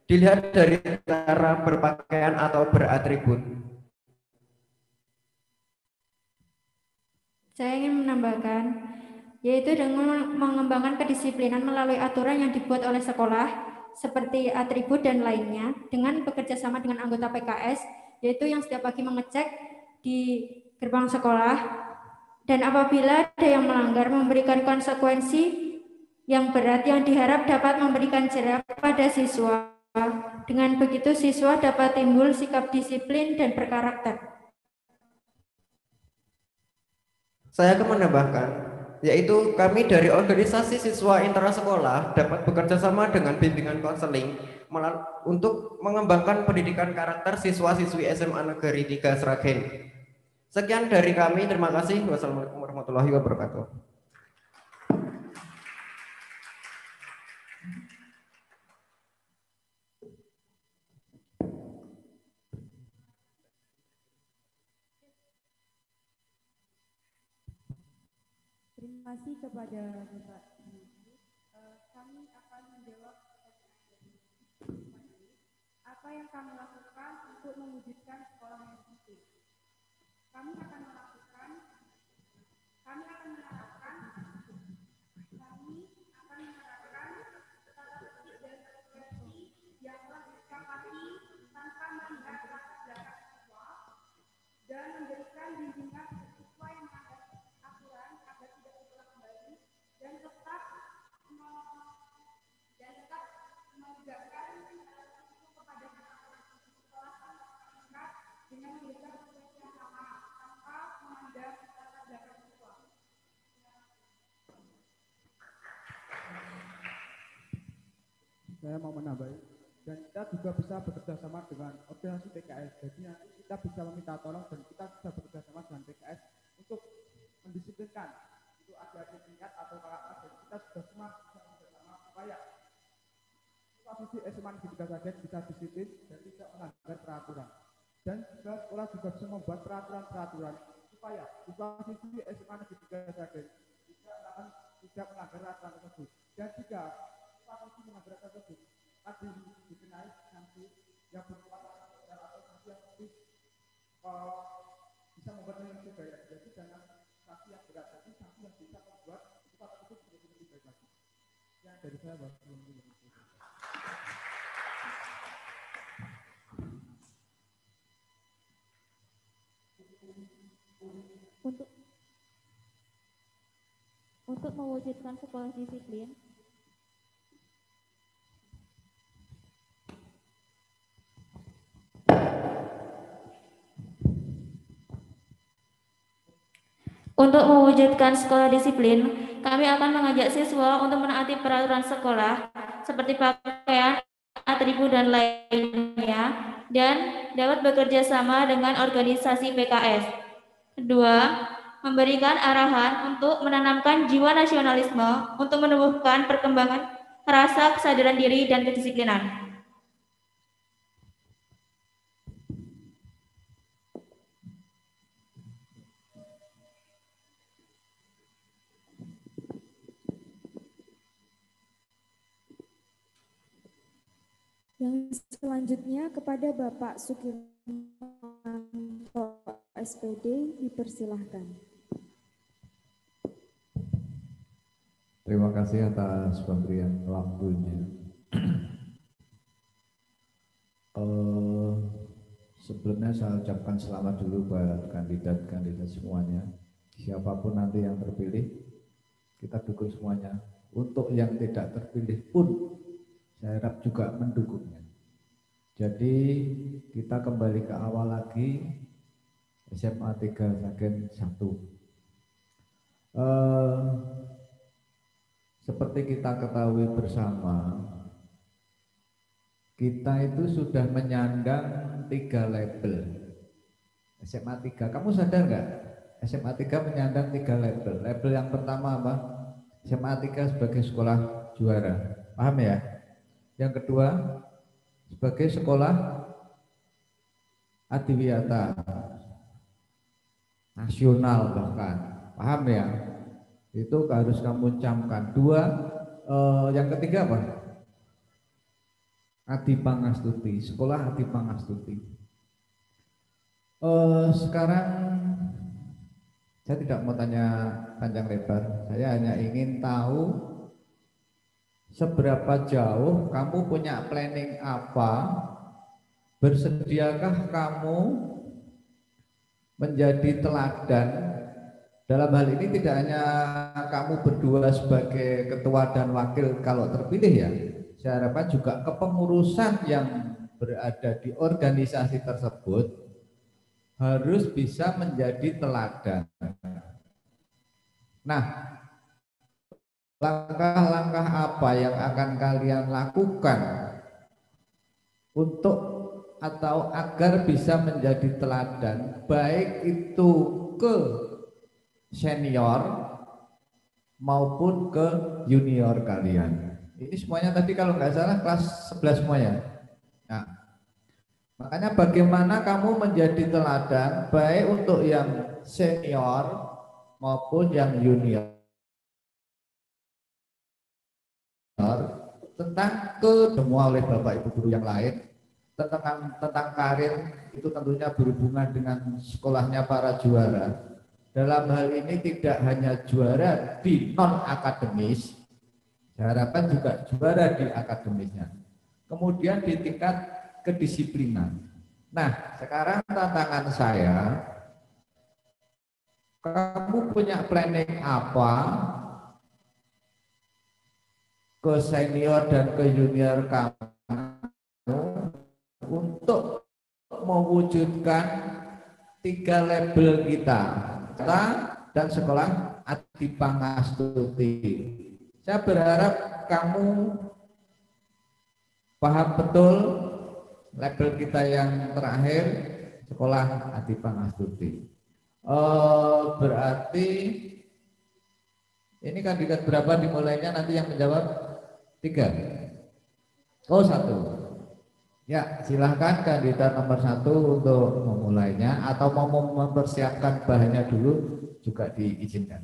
dilihat dari cara berpakaian atau beratribut. Saya ingin menambahkan, yaitu dengan mengembangkan kedisiplinan melalui aturan yang dibuat oleh sekolah, seperti atribut dan lainnya, dengan bekerja sama dengan anggota PKS, yaitu yang setiap pagi mengecek di gerbang sekolah, dan apabila ada yang melanggar memberikan konsekuensi yang berat yang diharap dapat memberikan jerah pada siswa. Dengan begitu siswa dapat timbul sikap disiplin dan berkarakter. Saya akan menambahkan, yaitu kami dari organisasi siswa intrasekolah dapat bekerja sama dengan bimbingan konseling untuk mengembangkan pendidikan karakter siswa-siswi SMA Negeri 3 Sragen. Sekian dari kami, terima kasih. Wassalamualaikum warahmatullahi wabarakatuh. Terima kasih kepada Bapak. Kami akan menjawab apa yang kami lakukan untuk mewujudkan sekolah yang disiplin. Kami akan menerapkan tata tertib dan konsekuensi yang telah disepakati tanpa melihat latar belakang siswa dan memberikan bimbingan siswa yang melanggar aturan agar tidak terulang kembali dan tetap saya mau menambahin, dan kita juga bisa bekerja sama dengan organisasi PKS. Jadi nanti kita bisa meminta tolong dan kita bisa bekerja sama dengan PKS untuk mendisiplinkan untuk adik-adik tingkat atau kakak kelas. Kita sudah semua bisa bekerja sama supaya siswa SMA Negeri 3 Sragen bisa disiplin dan tidak melanggar peraturan. Dan juga sekolah juga bisa membuat peraturan-peraturan supaya siswa-siswi SMA Negeri 3 Sragen tidak melanggar peraturan tersebut. Dan jika siswa-siswi melanggar tersebut, tadi dikenai sanksi yang berupa atau sanksi yang lebih bisa membuat lebih baik. Jadi jangan sanksi yang berat, tapi sanksi yang bisa membuat siswa tersebut menjadi lebih baik lagi. Yang dari saya bahwa untuk mewujudkan sekolah disiplin, kami akan mengajak siswa untuk menaati peraturan sekolah seperti pakaian, atribut dan lainnya, dan dapat bekerja sama dengan organisasi PKS. Kedua, memberikan arahan untuk menanamkan jiwa nasionalisme untuk menumbuhkan perkembangan rasa kesadaran diri dan kedisiplinan. Yang selanjutnya kepada Bapak Sukirmanto SPD dipersilahkan. Terima kasih atas pemberian waktunya. Sebelumnya saya ucapkan selamat dulu buat kandidat-kandidat semuanya. Siapapun nanti yang terpilih, kita dukung semuanya. Untuk yang tidak terpilih pun, saya harap juga mendukungnya. Jadi kita kembali ke awal lagi, SMA 3 Sragen 1. Seperti kita ketahui bersama, kita itu sudah menyandang 3 label. SMA 3, kamu sadar nggak? SMA 3 menyandang 3 label. Label yang pertama apa? SMA 3 sebagai sekolah juara, paham ya? Yang kedua, sebagai sekolah adiwiyata nasional bahkan, paham ya? Itu harus kamu camkan. Yang ketiga apa? Adi Pangastuti, sekolah Adi Pangastuti. Sekarang saya tidak mau tanya panjang lebar, saya hanya ingin tahu seberapa jauh kamu punya planning apa, bersediakah kamu menjadi teladan. Dalam hal ini tidak hanya kamu berdua sebagai ketua dan wakil kalau terpilih ya, saya harapkan juga kepengurusan yang berada di organisasi tersebut harus bisa menjadi teladan. Nah, langkah-langkah apa yang akan kalian lakukan untuk atau agar bisa menjadi teladan, baik itu ke senior maupun ke junior kalian. Ini semuanya tadi kalau nggak salah kelas 11 semuanya. Nah, makanya bagaimana kamu menjadi teladan baik untuk yang senior maupun yang junior tentang semua oleh Bapak Ibu guru yang lain tentang karir itu tentunya berhubungan dengan sekolahnya para juara. Dalam hal ini tidak hanya juara di non akademis, saya harapkan juga juara di akademisnya. Kemudian di tingkat kedisiplinan. Nah, sekarang tantangan saya, kamu punya planning apa ke senior dan ke junior kamu untuk mewujudkan 3 label kita dan sekolah Adi Pangastuti. Saya berharap kamu paham betul label kita yang terakhir, Sekolah Adi Pangastuti. Berarti ini kandidat berapa dimulainya, nanti yang menjawab? 3. Oh, 1. Ya, silahkan kandidat nomor 1 untuk memulainya, atau mau mempersiapkan bahannya dulu juga diizinkan.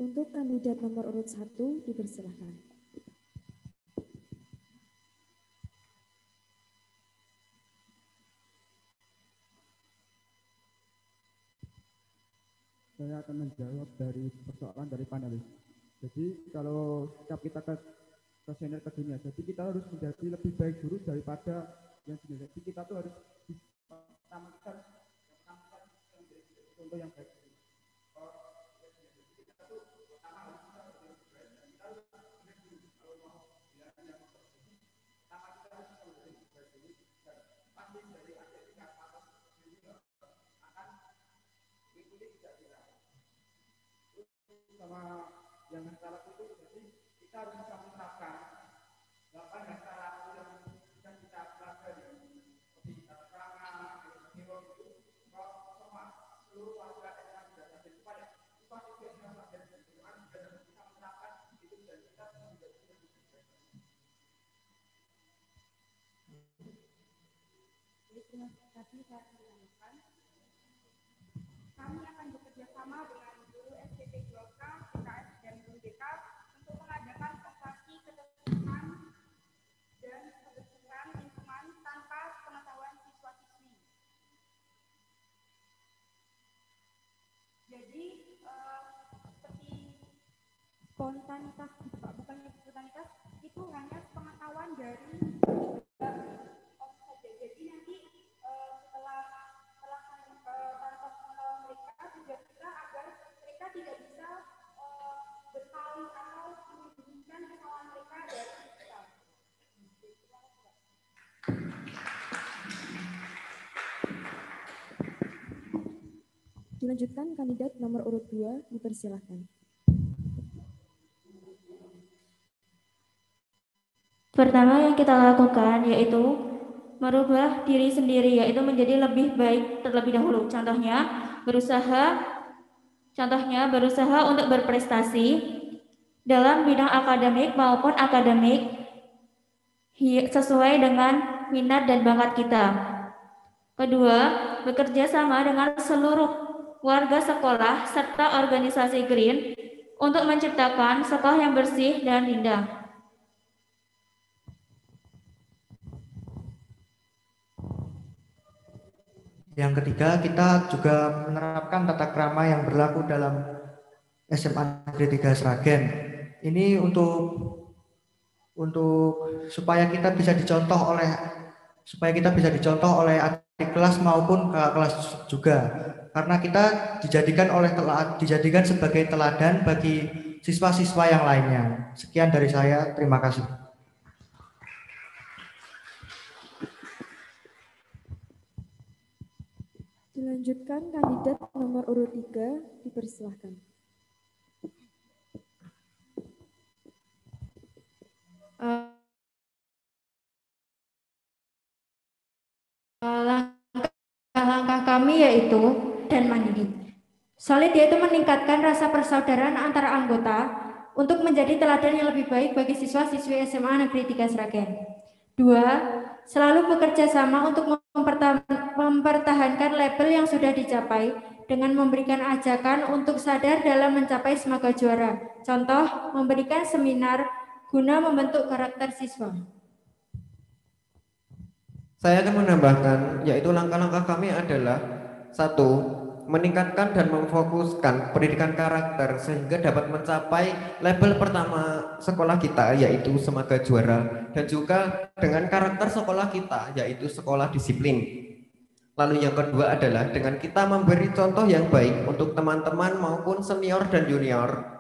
Untuk kandidat nomor urut 1 dipersilahkan. Saya akan menjawab dari persoalan dari panelis. Jadi kalau sikap kita ke senior ke dunia, jadi kita harus menjadi lebih baik dulu daripada yang senior. Jadi kita tuh harus mengamalkan contoh yang baik. Sama yang salah itu, jadi kita harus bisa menerapkan 8 hektar yang kita pelajari, seperti kita terangkan, hewan itu, semua seluruh warga yang sudah ada supaya kita juga bisa belajar dengan dan bisa menerapkan itu dan kita juga bisa belajar. Terima kasih saya menyampaikan. Kami akan bekerja sama dengan guru SPT 2K, PKS dan BK untuk mengadakan operasi ketertiban dan kebersihan lingkungan tanpa pengetahuan siswa-siswi. Jadi seperti spontanitas, bukannya spontanitas, itu hanya pengetahuan dari jadi nanti setelah mereka juga kita agar mereka tidak bisa berpaling atau menyembunyikan kesalahan mereka dari kita. Dilanjutkan kandidat nomor urut 2 dipersilahkan. Pertama yang kita lakukan yaitu merubah diri sendiri, yaitu menjadi lebih baik terlebih dahulu. Contohnya berusaha untuk berprestasi dalam bidang akademik maupun akademik sesuai dengan minat dan bakat kita. Kedua, bekerja sama dengan seluruh warga sekolah serta organisasi Green untuk menciptakan sekolah yang bersih dan indah. Yang ketiga, kita juga menerapkan tata krama yang berlaku dalam SMA Negeri 3 Sragen. Ini untuk supaya kita bisa dicontoh oleh adik kelas maupun kakak kelas juga. Karena kita dijadikan sebagai teladan bagi siswa-siswa yang lainnya. Sekian dari saya, terima kasih. Dilanjutkan kandidat nomor urut 3, dipersilahkan. Langkah kami yaitu dan mandiri. Solid yaitu meningkatkan rasa persaudaraan antara anggota untuk menjadi teladan yang lebih baik bagi siswa-siswi SMA Negeri 3 Sragen. 2. Selalu bekerja sama untuk mempertahankan label yang sudah dicapai dengan memberikan ajakan untuk sadar dalam mencapai semoga juara. Contoh, memberikan seminar guna membentuk karakter siswa. Saya akan menambahkan, yaitu langkah-langkah kami adalah 1. Meningkatkan dan memfokuskan pendidikan karakter sehingga dapat mencapai level pertama sekolah kita, yaitu semoga juara, dan juga dengan karakter sekolah kita, yaitu sekolah disiplin. Lalu yang kedua adalah dengan kita memberi contoh yang baik untuk teman-teman maupun senior dan junior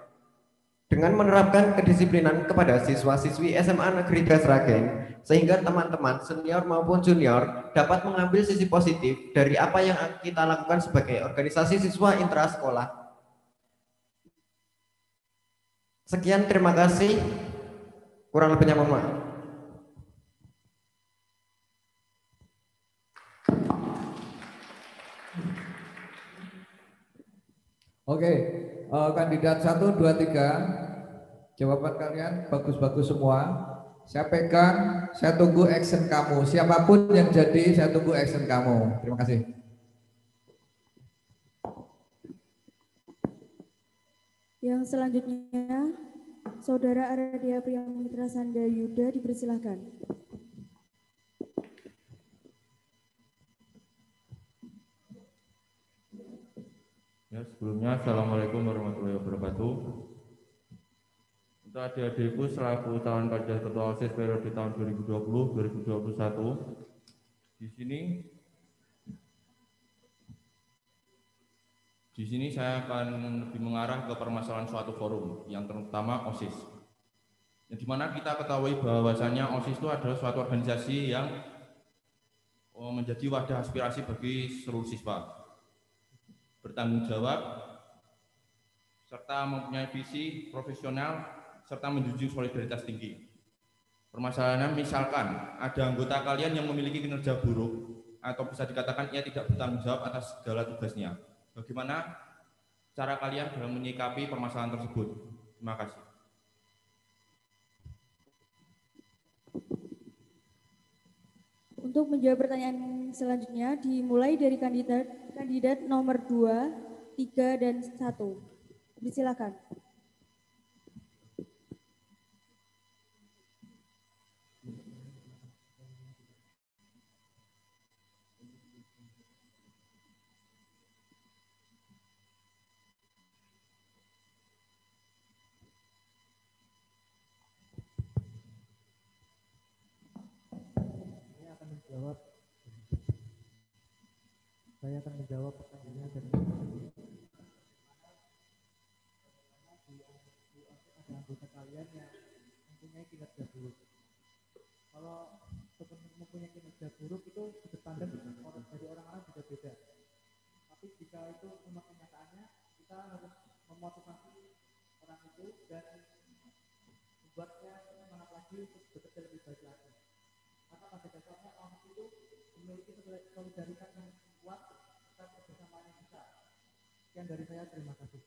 dengan menerapkan kedisiplinan kepada siswa-siswi SMA Negeri 3 Sragen, sehingga teman-teman senior maupun junior dapat mengambil sisi positif dari apa yang kita lakukan sebagai organisasi siswa intrasekolah. Sekian, terima kasih. Kurang lebihnya mohon maaf. Oke, kandidat 1, 2, 3. Jawaban kalian bagus-bagus semua. Saya pegang, saya tunggu action kamu. Siapapun yang jadi, saya tunggu action kamu. Terima kasih. Yang selanjutnya, Saudara Aradia Priyamitra Sanda Yuda, dipersilahkan. Ya, sebelumnya Assalamualaikum warahmatullahi wabarakatuh. Untuk adik-adikku selaku calon kandidat ketua OSIS periode tahun 2020-2021, di sini saya akan lebih mengarah ke permasalahan suatu forum, yang terutama OSIS. Yang dimana kita ketahui bahwasannya OSIS itu adalah suatu organisasi yang menjadi wadah aspirasi bagi seluruh siswa, bertanggung jawab, serta mempunyai visi profesional, serta menjunjung solidaritas tinggi. Permasalahannya misalkan ada anggota kalian yang memiliki kinerja buruk atau bisa dikatakan ia tidak bertanggung jawab atas segala tugasnya. Bagaimana cara kalian dalam menyikapi permasalahan tersebut? Terima kasih. Untuk menjawab pertanyaan selanjutnya dimulai dari kandidat nomor 2, 3, dan 1. Silakan. Saya akan menjawab pertanyaannya dari ada anggota kalian yang mempunyai kinerja buruk. Kalau mempunyai kinerja buruk itu sudut pandang dari orang-orang juga beda. Tapi jika itu memang kenyataannya, kita harus memotivasi orang itu dan membuatnya semangat lagi untuk bekerja lebih baik lagi. Karena pada dasarnya orang itu memiliki solidaritas yang kuat dan kebersamaan yang besar. Sekian dari saya, terima kasih.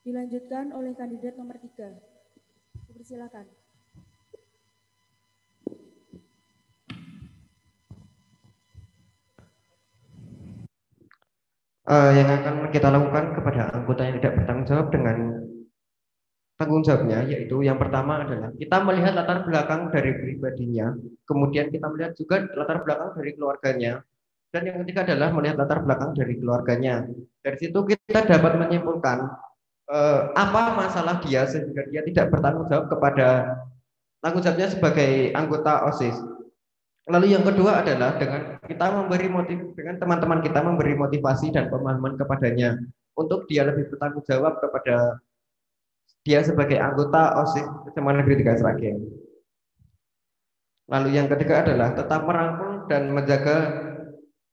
Dilanjutkan oleh kandidat nomor 3. Dipersilakan. Yang akan kita lakukan kepada anggota yang tidak bertanggung jawab dengan tanggung jawabnya, yaitu yang pertama adalah kita melihat latar belakang dari pribadinya, kemudian kita melihat juga latar belakang dari keluarganya, dan yang ketiga adalah melihat latar belakang dari keluarganya. Dari situ kita dapat menyimpulkan apa masalah dia sehingga dia tidak bertanggung jawab kepada tanggung jawabnya sebagai anggota OSIS. Lalu yang kedua adalah dengan kita dengan teman-teman kita memberi motivasi dan pemahaman kepadanya untuk dia lebih bertanggung jawab kepada dia sebagai anggota OSIS SMA Negeri 3 Sragen. Lalu yang ketiga adalah tetap merangkul dan menjaga,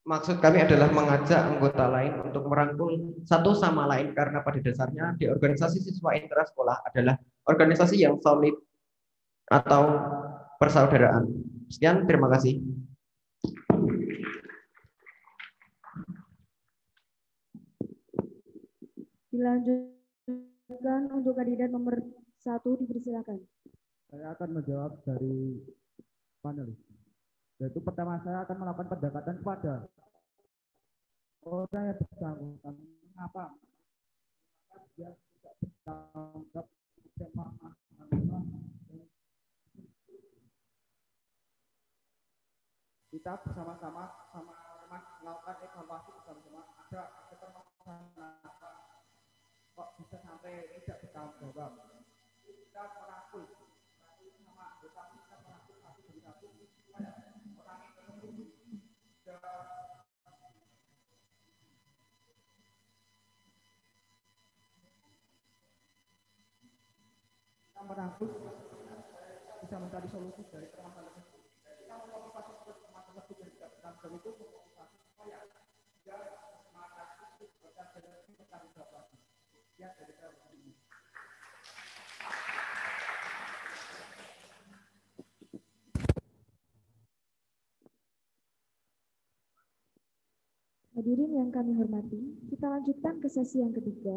maksud kami adalah mengajak anggota lain untuk merangkul satu sama lain, karena pada dasarnya di organisasi siswa intrasekolah adalah organisasi yang solid atau persaudaraan. Sekian, terima kasih. Dilanjutkan untuk kandidat nomor 1, dipersilakan. Saya akan menjawab dari panelis. Yaitu pertama, saya akan melakukan pendekatan kepada orang yang bersangkutan. Mengapa dia tidak bertanggung jawab kita bersama-sama melakukan evaluasi bersama-sama. Ada permasalahan apa kok bisa sampai tidak bertanggung jawab. Kita merangkul sama anggota, kita merangkul satu demi satu supaya orang itu kita merangkul bisa mencari solusi dari permasalahan tersebut. Kita memotivasi teman-teman tersebut yang tidak bertanggung jawab itu memotivasi supaya dia semangat untuk bekerja dan bertanggung jawab lagi. Ya, dari saya begini. Hadirin yang kami hormati, kita lanjutkan ke sesi yang ketiga,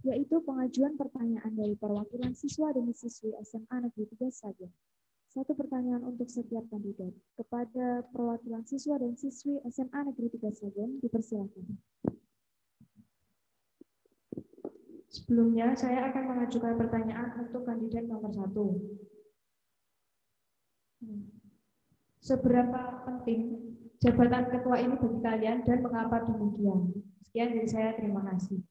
yaitu pengajuan pertanyaan dari perwakilan siswa dan siswi SMA Negeri 3 Sragen. Satu pertanyaan untuk setiap kandidat. Kepada perwakilan siswa dan siswi SMA Negeri 3 Sragen, dipersilakan. Sebelumnya, saya akan mengajukan pertanyaan untuk kandidat nomor 1. Seberapa penting jabatan ketua ini bagi kalian dan mengapa demikian? Sekian dari saya, terima kasih.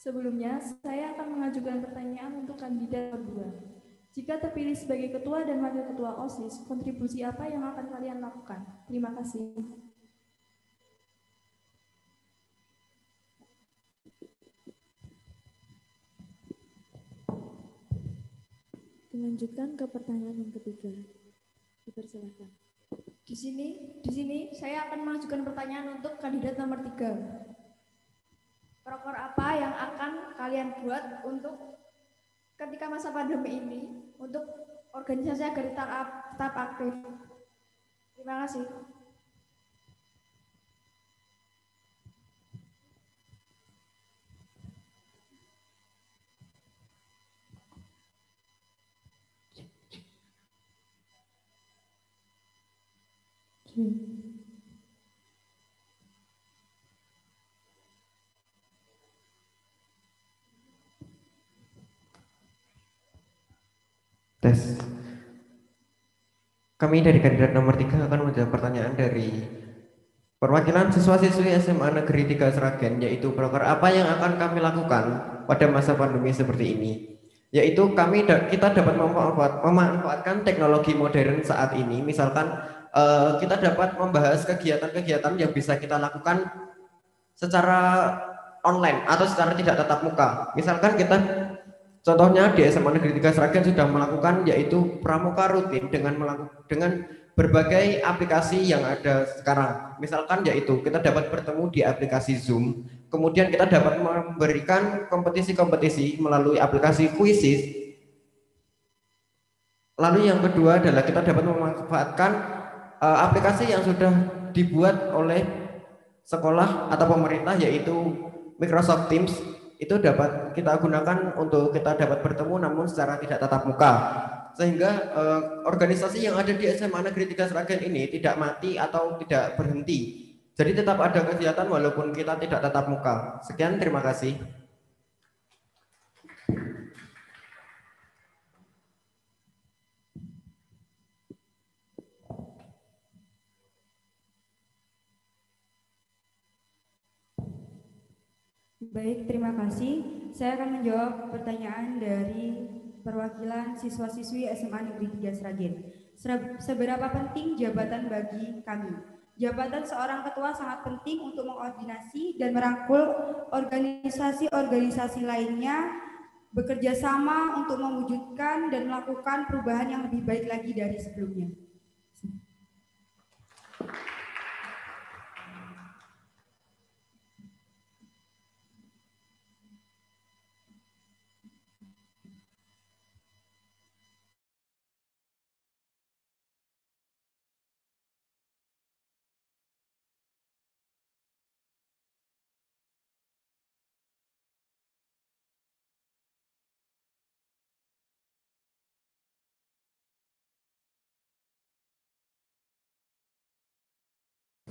Sebelumnya, saya akan mengajukan pertanyaan untuk kandidat kedua. Jika terpilih sebagai ketua dan wakil ketua OSIS, kontribusi apa yang akan kalian lakukan? Terima kasih. Dilanjutkan ke pertanyaan yang ketiga. Dipersilakan. Di sini saya akan mengajukan pertanyaan untuk kandidat nomor 3. Proker apa yang akan kalian buat untuk ketika masa pandemi ini untuk organisasi agar tetap aktif? Terima kasih. Tes. Kami dari kandidat nomor 3 akan menjawab pertanyaan dari perwakilan siswa-siswi SMA Negeri 3 Sragen, yaitu proker apa yang akan kami lakukan pada masa pandemi seperti ini. Yaitu kita dapat memanfaatkan teknologi modern saat ini. Misalkan kita dapat membahas kegiatan-kegiatan yang bisa kita lakukan secara online atau secara tidak tatap muka. Misalkan kita contohnya di SMA Negeri 3 Sragen sudah melakukan yaitu pramuka rutin dengan berbagai aplikasi yang ada sekarang. Misalkan yaitu kita dapat bertemu di aplikasi Zoom, kemudian kita dapat memberikan kompetisi-kompetisi melalui aplikasi Quizzes. Lalu yang kedua adalah kita dapat memanfaatkan aplikasi yang sudah dibuat oleh sekolah atau pemerintah yaitu Microsoft Teams. Itu dapat kita gunakan untuk kita dapat bertemu namun secara tidak tatap muka, sehingga organisasi yang ada di SMA Negeri 3 Sragen ini tidak mati atau tidak berhenti, jadi tetap ada kegiatan walaupun kita tidak tatap muka. Sekian, terima kasih. Baik, terima kasih. Saya akan menjawab pertanyaan dari perwakilan siswa-siswi SMA Negeri 3 Sragen. Seberapa penting jabatan bagi kami? Jabatan seorang ketua sangat penting untuk mengkoordinasi dan merangkul organisasi-organisasi lainnya bekerja sama untuk mewujudkan dan melakukan perubahan yang lebih baik lagi dari sebelumnya.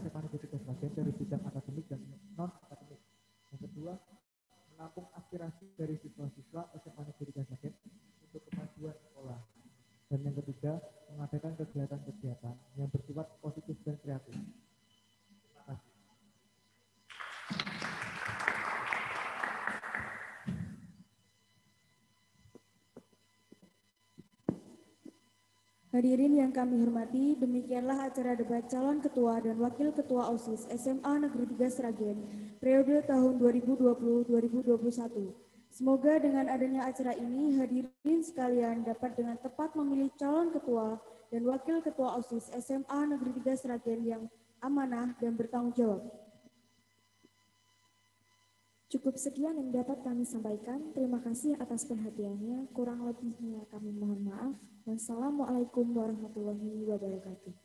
SMA Negeri 3 Sragen dari bidang akademik dan non-akademik. Yang kedua, menampung aspirasi dari siswa-siswa SMA Negeri 3 Sragen untuk kemajuan sekolah. Dan yang ketiga, mengadakan kegiatan-kegiatan yang bersifat positif dan kreatif. Terima kasih. Hadirin yang kami hormati, demikianlah acara debat calon ketua dan wakil ketua OSIS SMA Negeri 3 Sragen periode tahun 2020-2021. Semoga dengan adanya acara ini, hadirin sekalian dapat dengan tepat memilih calon ketua dan wakil ketua OSIS SMA Negeri 3 Sragen yang amanah dan bertanggung jawab. Cukup sekian yang dapat kami sampaikan. Terima kasih atas perhatiannya. Kurang lebihnya kami mohon maaf. Wassalamualaikum warahmatullahi wabarakatuh.